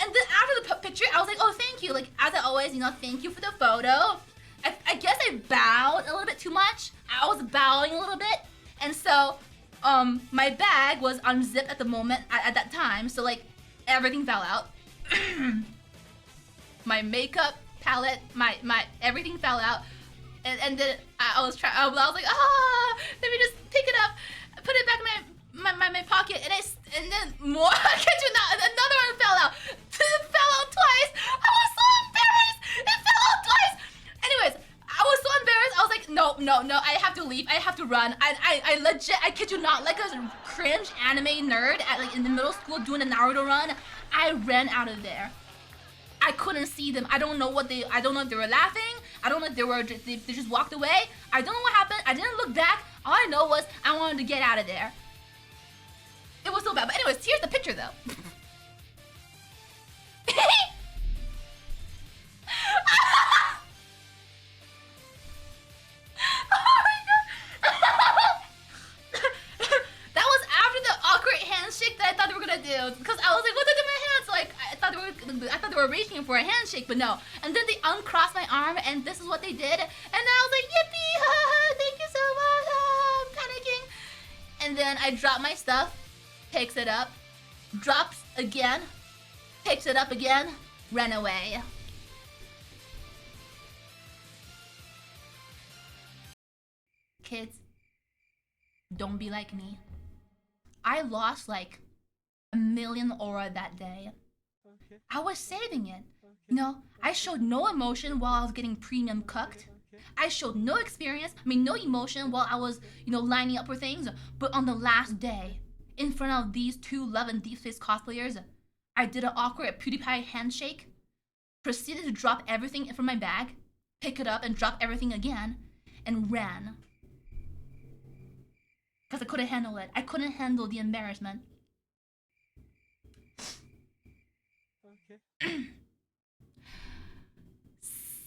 And then after the picture, I was like, oh, thank you. Like, as I always, thank you for the photo. I guess I bowed a little bit too much. I was bowing a little bit. And so, my bag was unzipped at the moment, at that time. So, like, everything fell out. My makeup palette, my everything fell out. And then I was like, let me just pick it up, put it back in my pocket, and then more. I kid you not, another one fell out. It fell out twice. I was so embarrassed. It fell out twice. Anyways, I was so embarrassed. I was like, no, I have to leave. I have to run. I legit, I kid you not, like a cringe anime nerd in the middle school doing a Naruto run. I ran out of there. I couldn't see them. I don't know if they were laughing. I don't know if they just walked away. I don't know what happened. I didn't look back. All I know was I wanted to get out of there. It was so bad. But anyways, here's the picture though. That was after the awkward handshake that I thought they were gonna do. Because I was like, what did I do with my hands? So like, I thought they were reaching for a handshake, but no. And then they uncrossed my arm, and this is what they did. And then I was like, yippee, thank you so much. I'm panicking. And then I dropped my stuff, picks it up, drops again, picks it up again, ran away. Kids, don't be like me. I lost like 1 million aura that day. Okay. I was saving it. Okay. I showed no emotion while I was getting premium cucked. I showed no experience, no emotion while I was, lining up for things. But on the last day, in front of these two Love and Deepspace cosplayers, I did an awkward PewDiePie handshake, proceeded to drop everything from my bag, pick it up and drop everything again, and ran. Because I couldn't handle it. I couldn't handle the embarrassment. Okay.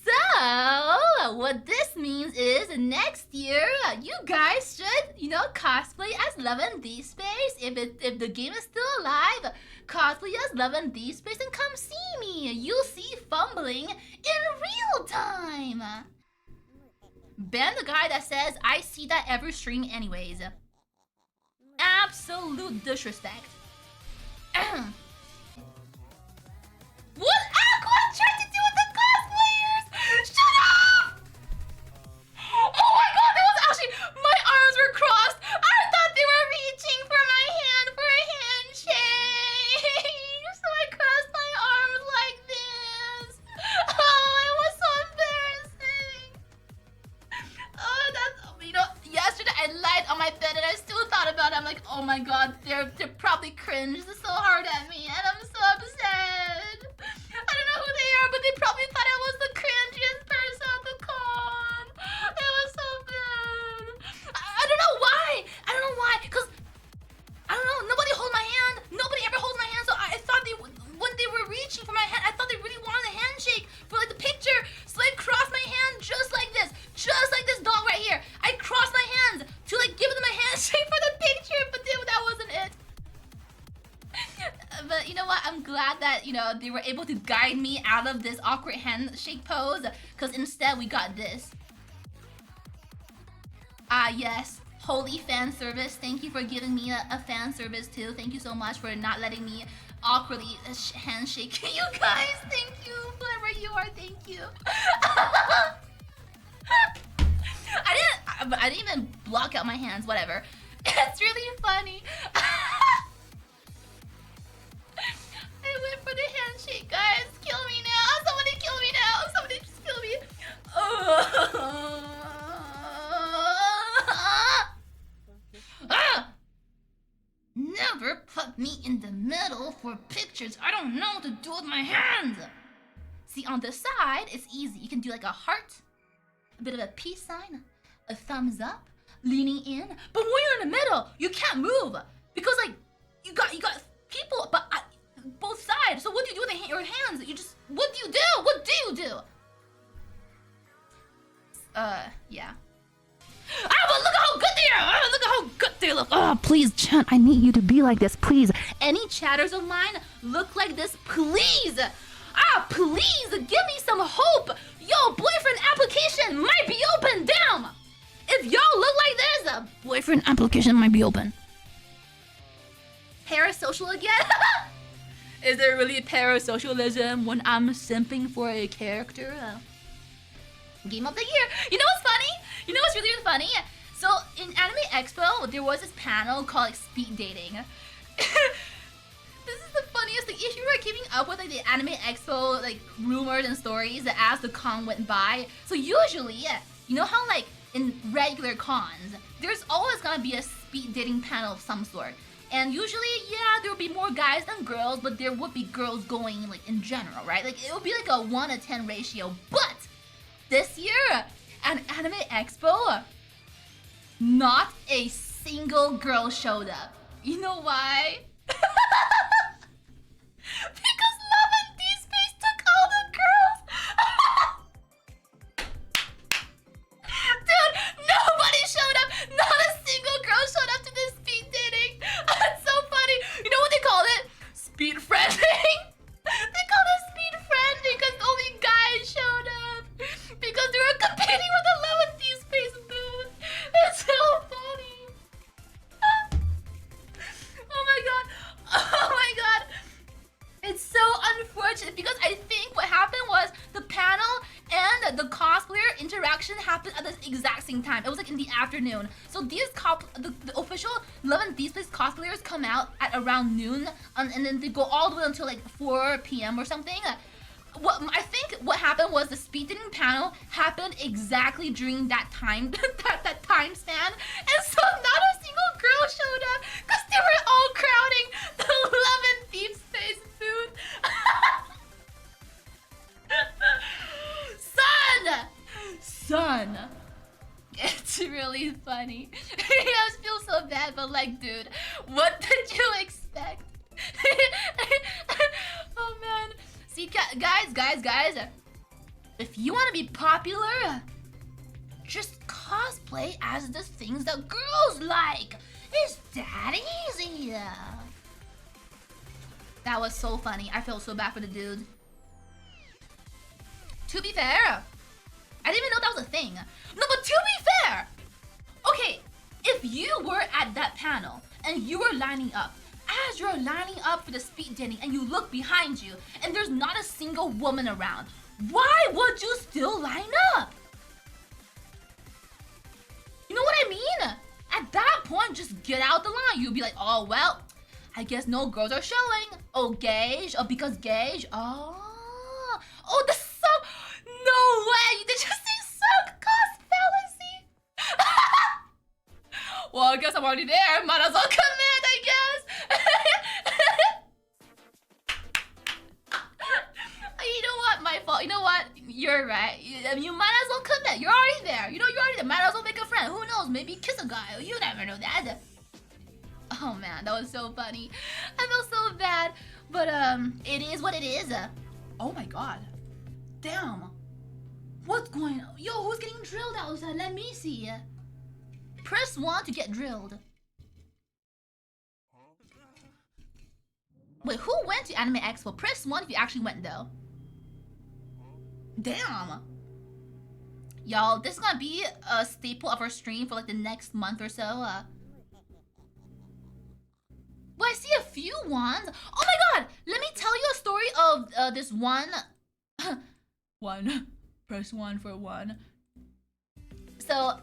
So, what this means is next year you guys should, cosplay as Love and Deepspace. If the game is still alive, cosplay as Love and Deepspace and come see me. You'll see fumbling in real time. Ban the guy that says I see that every stream anyways. Absolute disrespect. What Aqua tried to do with the cosplayers? Shut up! Oh my god, that was actually, my arms were crossed. I thought they were reaching for my hand for a handshake. So I crossed my arms like this. Oh, it was so embarrassing. Oh, that's, yesterday I lied on my bed and I still thought about it. I'm like, oh my god, they're probably cringed so hard at me and I'm so upset. I don't know who they are, but they probably thought I was the cringiest person at the con. It was so bad. I don't know why. Because, I don't know, nobody hold my hand. Nobody ever holds my hand, so I thought when they were reaching for my hand, I thought they really wanted a handshake for like the picture. So I crossed my hand just like this dog right here. I crossed my hands to like give them a handshake for the picture, but that wasn't it. But you know what? I'm glad that, they were able to guide me out of this awkward handshake pose, because instead we got this. Ah, yes. Holy fan service. Thank you for giving me a fan service too. Thank you so much for not letting me awkwardly handshake you guys. Thank you. Whoever you are, thank you. I didn't even block out my hands, whatever. It's really funny. I went for the handshake, guys. Kill me now. Somebody kill me now. Somebody just kill me. Never put me in the middle for pictures I don't know what to do with my hands. See, on the side, it's easy. You can do like a heart, a bit of a peace sign, a thumbs up, leaning in. But when you're in the middle, you can't move because like you got people, but both sides. So what do you do with your hands? What do you do? What do you do? Yeah. Ah, but look at how good they are! Ah, look at how good they look! Oh, please, chat, I need you to be like this, please. Any chatters of mine look like this, please! Ah, please, give me some hope! Yo, boyfriend application might be open, damn! If y'all look like this, a boyfriend application might be open. Parasocial again? Is there really parasocialism when I'm simping for a character? Game of the year. You know what's funny? You know what's really, really funny? So in Anime Expo, there was this panel called like speed dating. This is the funniest thing. If you were keeping up with like the Anime Expo like rumors and stories as the con went by, so usually, you know how like in regular cons, there's always gonna be a speed dating panel of some sort. And usually, yeah, there would be more guys than girls, but there would be girls going like in general, right? Like it would be like a 1:10 ratio. But this year, at Anime Expo, not a single girl showed up. You know why? Because Love and Deepspace took all the girls. Dude, nobody showed up. Not a single girl showed up to this speed dating. It's so funny. You know what they called it? Speed friending. They called it speed friending because only guys showed up. Because they were competing with the Love and Deepspace booth. It's so funny. Oh my god. Oh my god. It's so unfortunate because I think what happened was the panel and the cosplayer interaction happened at the exact same time. It was like in the afternoon. So these the official Love and Deepspace cosplayers come out at around noon and then they go all the way until like 4 p.m. or something. I think what happened was the speed dating panel happened exactly during that time, that time span, and so not a single girl showed up because they were all crowding the Love and Deepspace booth. Son, it's really funny. I feel so bad, but like, dude, what did you expect? Oh man. See, guys, if you want to be popular, just cosplay as the things that girls like. It's that easy. That was so funny. I felt so bad for the dude. To be fair, I didn't even know that was a thing. No, but to be fair, okay, if you were at that panel and you were lining up, as you're lining up for the speed dating and you look behind you and there's not a single woman around, why would you still line up? You know what I mean? At that point, just get out the line. You'll be like, oh, well, I guess no girls are showing. Oh, gauge. Oh, because gauge. Oh, the sub. No way. Did you see sub cost fallacy? Well, I guess I'm already there. Might as well commit, I guess. You know what? My fault. You know what? You're right. You might as well commit. You're already there. You know, you're already there. Might as well make a friend. Who knows? Maybe kiss a guy. You never know that. Oh man, that was so funny. I feel so bad. But it is what it is. Oh my god. Damn. What's going on? Yo, who's getting drilled outside? Let me see. Press 1 to get drilled. Wait, who went to Anime Expo? Press 1 if you actually went though. Damn. Y'all, this is gonna be a staple of our stream for like the next month or so. Well, I see a few ones. Oh my god! Let me tell you a story of this one. Press 1 for 1. So,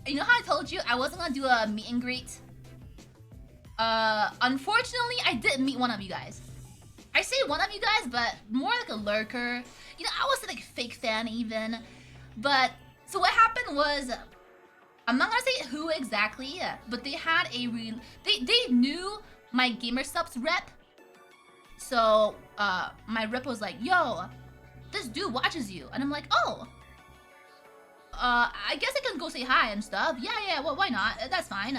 you know how I told you I wasn't gonna do a meet and greet? Unfortunately, I did meet one of you guys. I say one of you guys, but more like a lurker. You know, I was like a fake fan even. But, so what happened was, I'm not gonna say who exactly, but they had a they knew my Gamer Subs rep. So, my rep was like, yo, this dude watches you. And I'm like, oh. I guess I can go say hi and stuff. Yeah, well, why not? That's fine.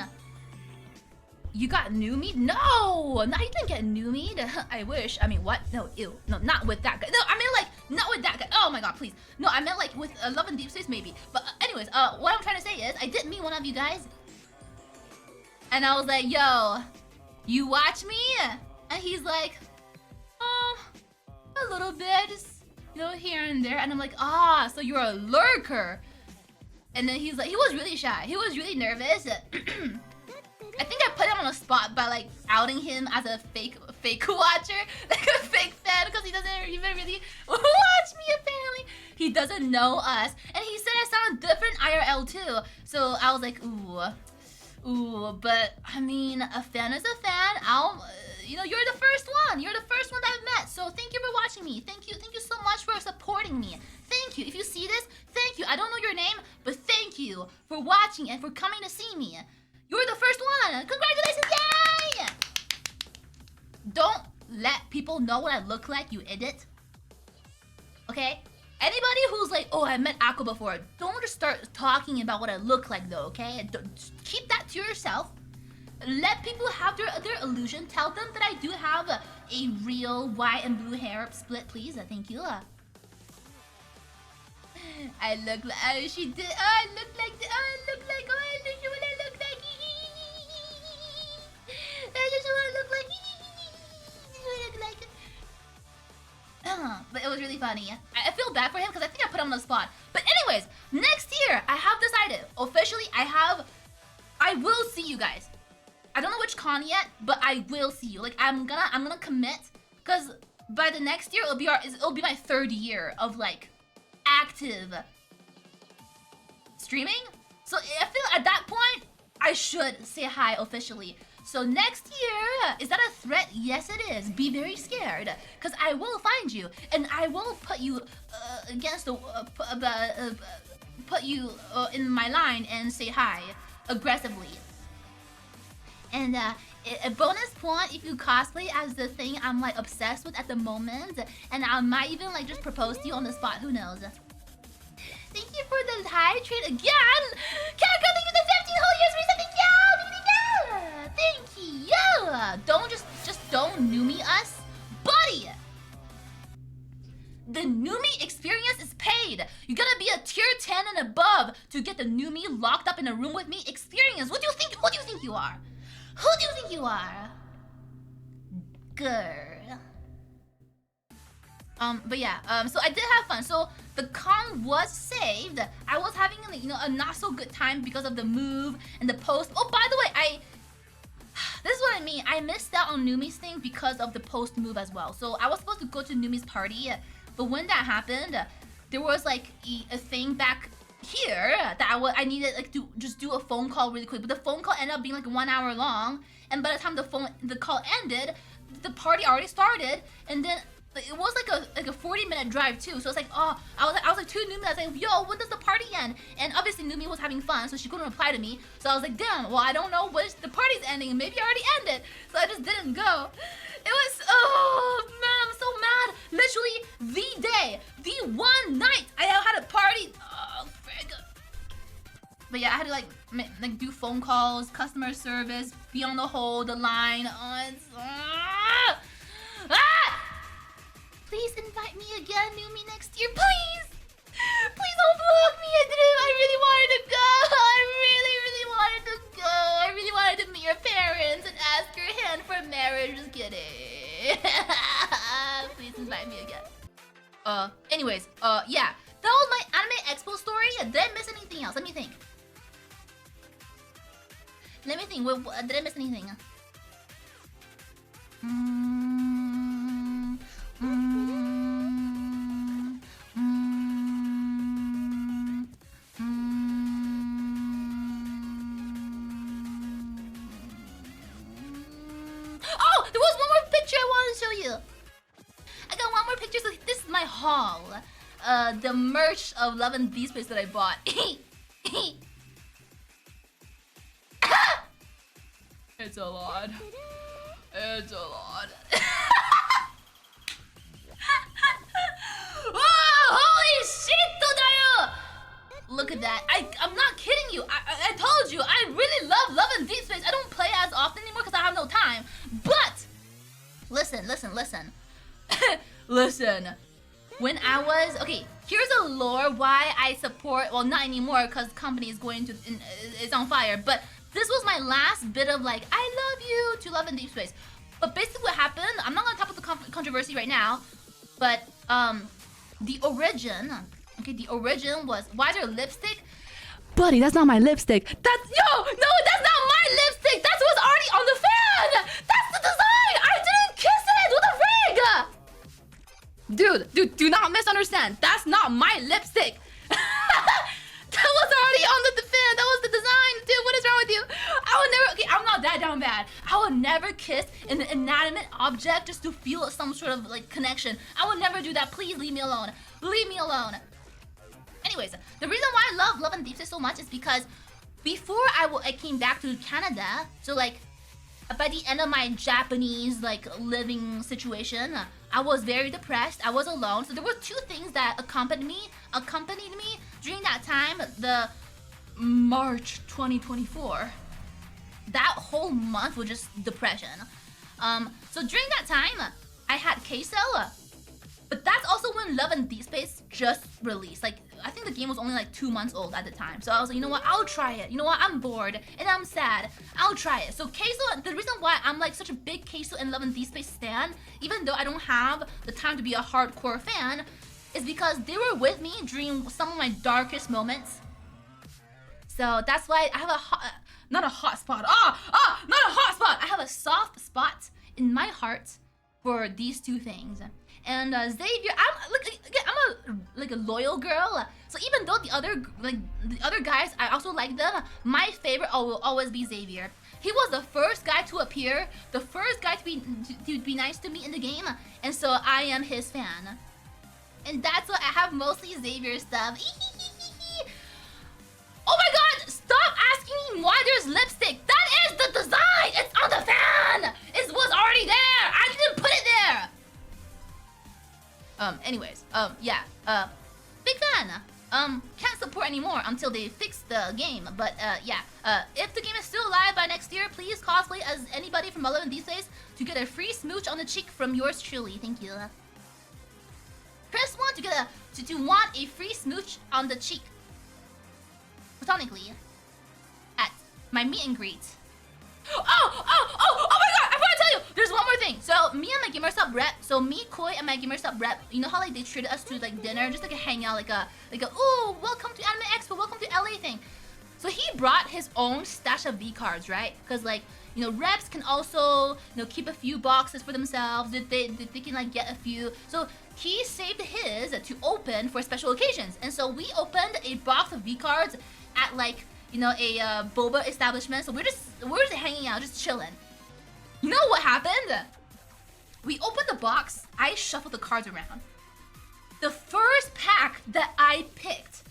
You got Numi? No, you didn't get Numi. I wish. I mean, what? No, ew. No, not with that guy. No, I mean like, not with that guy. Oh my god, please. No, I meant like with Love and Deepspace maybe. But anyways, what I'm trying to say is, I did meet one of you guys. And I was like, yo, you watch me? And he's like, a little bit, just, you know, here and there. And I'm like, so you're a lurker. And then he's like, he was really shy. He was really nervous. I think I put him on the spot by like outing him as a fake watcher, like a fake fan, because he doesn't even really watch me apparently. He doesn't know us, and he said I sound different IRL too. So I was like, ooh, but I mean, a fan is a fan. You know, you're the first one. You're the first one that I've met. So thank you for watching me. Thank you so much for supporting me. Thank you. If you see this, thank you. I don't know your name, but thank you for watching and for coming to see me. You're the first one! Congratulations! Yay! Don't let people know what I look like, you idiot. Okay? Anybody who's like, oh, I met Aqua before, don't just start talking about what I look like though, okay? Just keep that to yourself. Let people have their illusion. Tell them that I do have a real white and blue hair split, please. Thank you. I look like, she did, I look like, I look what I look like. That's just what I look like. But it was really funny. I feel bad for him because I think I put him on the spot. But anyways, next year I have decided officially. I will see you guys. I don't know which con yet, but I will see you. Like I'm gonna commit because by the next year it'll be my 3rd year of like active streaming. So I feel at that point I should say hi officially. So next year, is that a threat? Yes, it is. Be very scared, because I will find you, and I will put you against the, put you in my line and say hi aggressively. And a bonus point if you cosplay as the thing I'm like obsessed with at the moment, and I might even like just propose to you on the spot. Who knows? Thank you for the high trade again. Cuck, thank you for the 15 whole years for something. Thank you! Don't just don't Numi us, buddy! The Numi experience is paid. You gotta be a tier 10 and above to get the Numi locked up in a room with me experience. What do you think? Who do you think you are? Who do you think you are? Girl. But yeah, so I did have fun. So the con was saved. I was having, you know, a not so good time because of the move and the post. Oh, by the way, this is what I mean. I missed out on Numi's thing because of the post move as well. So I was supposed to go to Numi's party, but when that happened, there was like a thing back here that I needed like to just do a phone call really quick. But the phone call ended up being like 1 hour long, and by the time the call ended, the party already started, and then it was like a 40-minute drive too. So it's like, oh, I was like 2 Numi. I was like, yo, when does the party end? And obviously Numi was having fun, so she couldn't reply to me. So I was like, damn, well, I don't know when the party's ending. Maybe it already ended. So I just didn't go. It was, oh man, I'm so mad. Literally the day, the one night I had a party. Oh, frig. But yeah, I had to like do phone calls, customer service, be on the hold, the line. Oh, it's, Please invite me again, Numi, next year, please! Please don't block me, I really wanted to go! I really wanted to go! I really wanted to meet your parents and ask your hand for marriage, just kidding. Please invite me again. Anyways, yeah. That was my Anime Expo story. Did I miss anything else? Let me think. Did I miss anything? Oh, there was one more picture I wanted to show you. I got one more picture. So this is my haul. The merch of Love and Deepspace that I bought. It's a lot. It's a lot. Oh, holy shit, Look at that. I'm not kidding you. I told you. I really love and Deepspace. I don't play as often anymore because I have no time. But listen. Listen. When I was here's a lore why I support. Well, not anymore because company is is on fire. But this was my last bit of like I love you to Love and Deepspace. But basically, what happened? I'm not gonna talk about the controversy right now. But the origin. The origin was why is there lipstick? Buddy, that's not my lipstick. No, that's not my lipstick. That's what's already on the fan. That's the design. I didn't kiss it. What the frig? Dude, do not misunderstand. That's not my lipstick. That was already on the fan. That was the design. Dude, what is wrong with you? I would never, I'm not that down bad. I would never kiss an inanimate object just to feel some sort of like connection. I would never do that. Please leave me alone. Leave me alone. Anyways, the reason why I love and Deepspace so much is because before I came back to Canada, so like by the end of my Japanese like living situation, I was very depressed. I was alone. So there were 2 things that accompanied me during that time, the March 2024. That whole month was just depression. So during that time, I had queso, but that's also when Love and Deepspace just released. Like I think the game was only like 2 months old at the time. So I was like, you know what? I'll try it. You know what? I'm bored and I'm sad. I'll try it. So queso, the reason why I'm like such a big queso and Love and Deepspace stan, even though I don't have the time to be a hardcore fan, is because they were with me during some of my darkest moments. So that's why I have not a hot spot. Not a hot spot. I have a soft spot in my heart for these 2 things. And Xavier, I'm a loyal girl. So even though the other guys, I also like them. My favorite will always be Xavier. He was the first guy to appear, the first guy to be nice to me in the game, and so I am his fan. And that's why I have mostly Xavier stuff. Oh my god! Stop asking me why there's lipstick. That is the design. It's on the fan. It was already there. I didn't put it there. Anyways, yeah, big fan. Can't support anymore until they fix the game. But yeah, if the game is still alive by next year, please cosplay as anybody from Love and Deepspace to get a free smooch on the cheek from yours truly. Thank you. Press 1 to get to want a free smooch on the cheek. Platonically. At my meet and greet. Oh my god! I forgot to tell you! There's one more thing. So me and my Gamer Sub rep, so me, Koi, and my Gamer Sub rep, you know how like they treated us to like dinner, just like a hangout, like a ooh, welcome to Anime Expo, welcome to LA thing. So he brought his own stash of V cards, right? Because like, you know, reps can also, you know, keep a few boxes for themselves. They can like get a few. So he saved his to open for special occasions. And so we opened a box of V cards at like, you know, a boba establishment. So we're just hanging out, just chilling. You know what happened? We opened the box. I shuffled the cards around. The first pack that I picked,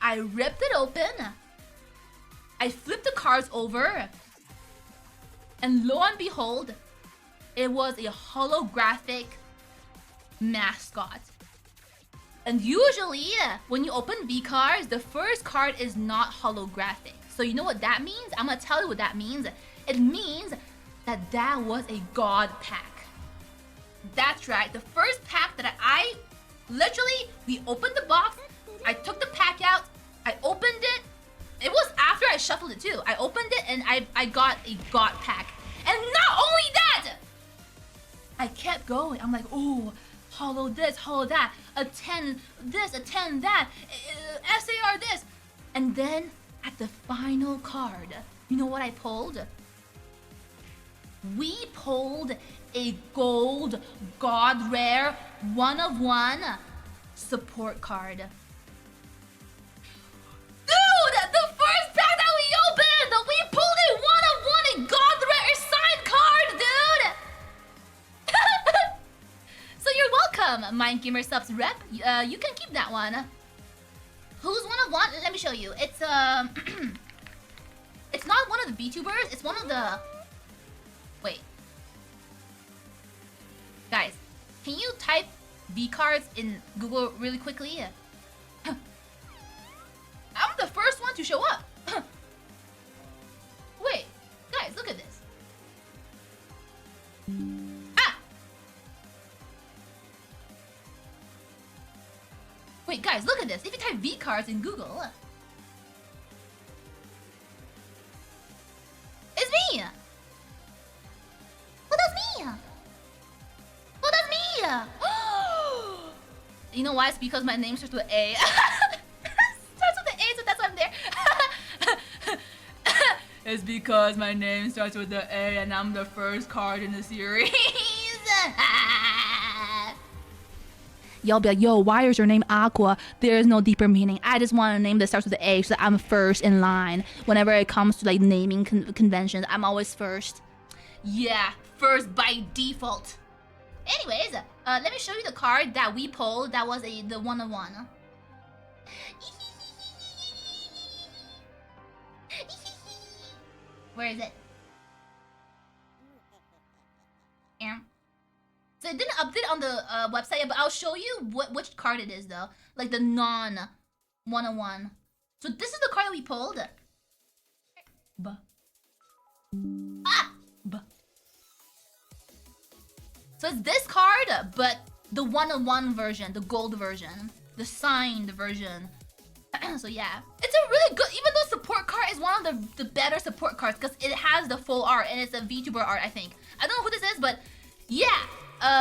I ripped it open. I flipped the cards over, and lo and behold, it was a holographic mascot. And usually, when you open V cards, the first card is not holographic. So you know what that means? I'm gonna tell you what that means. It means that that was a God pack. That's right, the first pack that I literally, we opened the box, I took the pack out, I opened it. It was after I shuffled it too. I opened it and I got a God pack. And not only that, I kept going. I'm like, ooh, hollow this, hollow that, a 10 this, a 10 that, SAR this. And then at the final card, you know what I pulled? We pulled a gold God rare 1 of 1 support card. Dude, the first pack that we opened, we pulled a 1 of 1 God rare signed card, dude. So you're welcome, Mind Gamer Subs rep. You can keep that one. Who's 1 of 1? Let me show you. It's it's not one of the VTubers. It's one of the. Wait, guys, can you type V cards in Google really quickly? I'm the first one to show up. Wait, guys, look at this. Ah! Wait, guys, look at this. If you type V cards in Google, it's me. Well, that's me. Well, that's me. You know why? It's because my name starts with A. It's because my name starts with the A and I'm the first card in the series. Y'all be like, yo, why is your name Aqua? There is no deeper meaning. I just want a name that starts with the A so that I'm first in line. Whenever it comes to like naming conventions, I'm always first. Yeah, first by default. Anyways, let me show you the card that we pulled. That was the 1 of 1. Where is it? Yeah. So it didn't update on the website, but I'll show you which card it is though. Like the non 101. So this is the card that we pulled. So it's this card, but the 101 version, the gold version, the signed version. So yeah, it's a really good, even though support card is one of the better support cards because it has the full art and it's a VTuber art, I think. I don't know who this is, but yeah.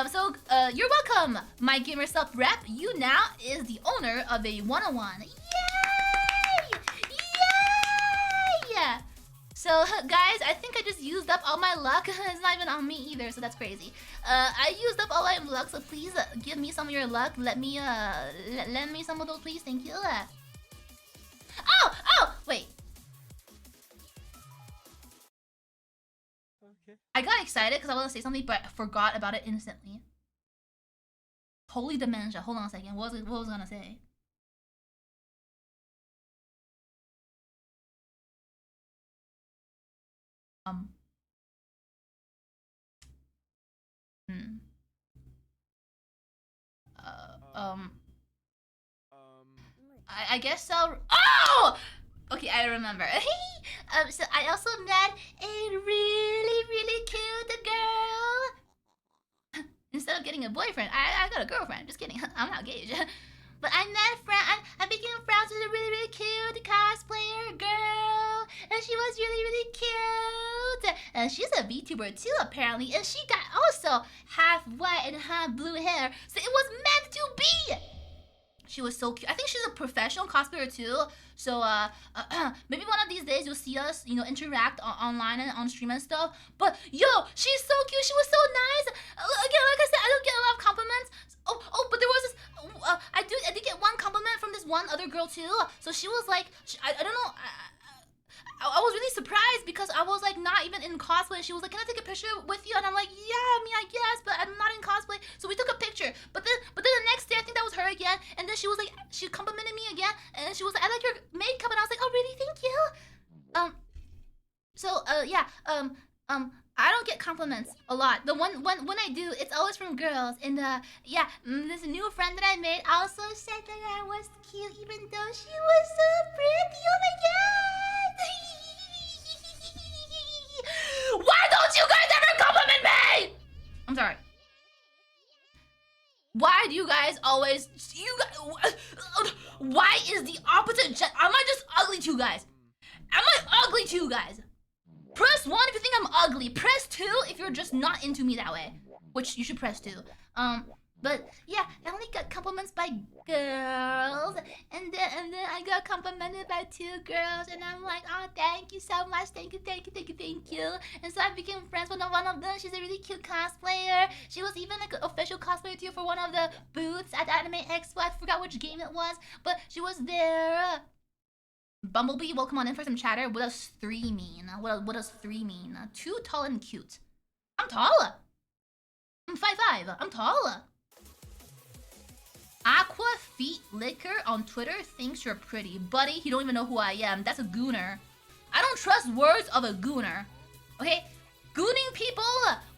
So you're welcome, my Gamer Sub rep. You now is the owner of a 101. Yay! Yay! So guys, I think I just used up all my luck. It's not even on me either, so that's crazy. I used up all my luck, so please give me some of your luck. Let me lend me some of those, please. Thank you. Oh, wait. Okay. I got excited because I wanted to say something, but I forgot about it instantly. Holy dementia. Hold on a second. What was I gonna say? I guess so. Oh! Okay, I remember. So I also met a really cute girl. Instead of getting a boyfriend. I got a girlfriend. Just kidding. I'm not engaged. But I met I became friends with a really, really cute cosplayer girl. And she was really, really cute. And she's a VTuber too, apparently. And she got also half white and half blue hair. So it was meant to be. She was so cute. I think she's a professional cosplayer too. So maybe one of these days you'll see us, you know, interact online and on stream and stuff. But yo, she's so cute. She was so nice. Again, like I said, I don't get a lot of compliments. But there was this. I did get one compliment from this one other girl too. So she was like, I don't know. I was really surprised because I was like not even in cosplay. She was like, "Can I take a picture with you?" And I'm like, "Yeah, I mean, I guess, but I'm not in cosplay." So we took a picture. But then the next day, I think that was her again. And then she was like, she complimented me again, and she was like, "I like your makeup," and I was like, "Oh, really? Thank you." I don't get compliments a lot. The when I do, it's always from girls. And this new friend that I made also said that I was cute, even though she was so pretty. Oh my god! Why don't you guys ever compliment me? I'm sorry. Why do you guys always? Why is the opposite? Am I just ugly to you guys? Am I ugly to you guys? Press 1 if you think I'm ugly. Press 2 if you're just not into me that way. Which you should press 2. But yeah, I only got compliments by girls. And then I got complimented by 2 girls. And I'm like, oh, thank you so much. Thank you. And so I became friends with one of them. She's a really cute cosplayer. She was even like an official cosplayer too for one of the booths at Anime Expo. I forgot which game it was. But she was there. Bumblebee, welcome on in for some chatter. What does 3 mean? What does 3 mean? Too tall and cute. I'm tall. I'm 5'5". I'm tall. Aqua Feet Liquor on Twitter thinks you're pretty. Buddy, you don't even know who I am. That's a Gooner. I don't trust words of a Gooner. Okay? Gooning people,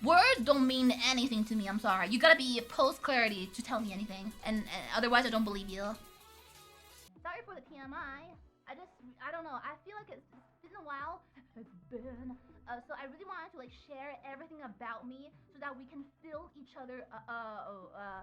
words don't mean anything to me. I'm sorry. You gotta be post clarity to tell me anything. And otherwise, I don't believe you. Sorry for the TMI. I don't know. I feel like it's been a while. It's been. So I really wanted to like share everything about me so that we can fill each other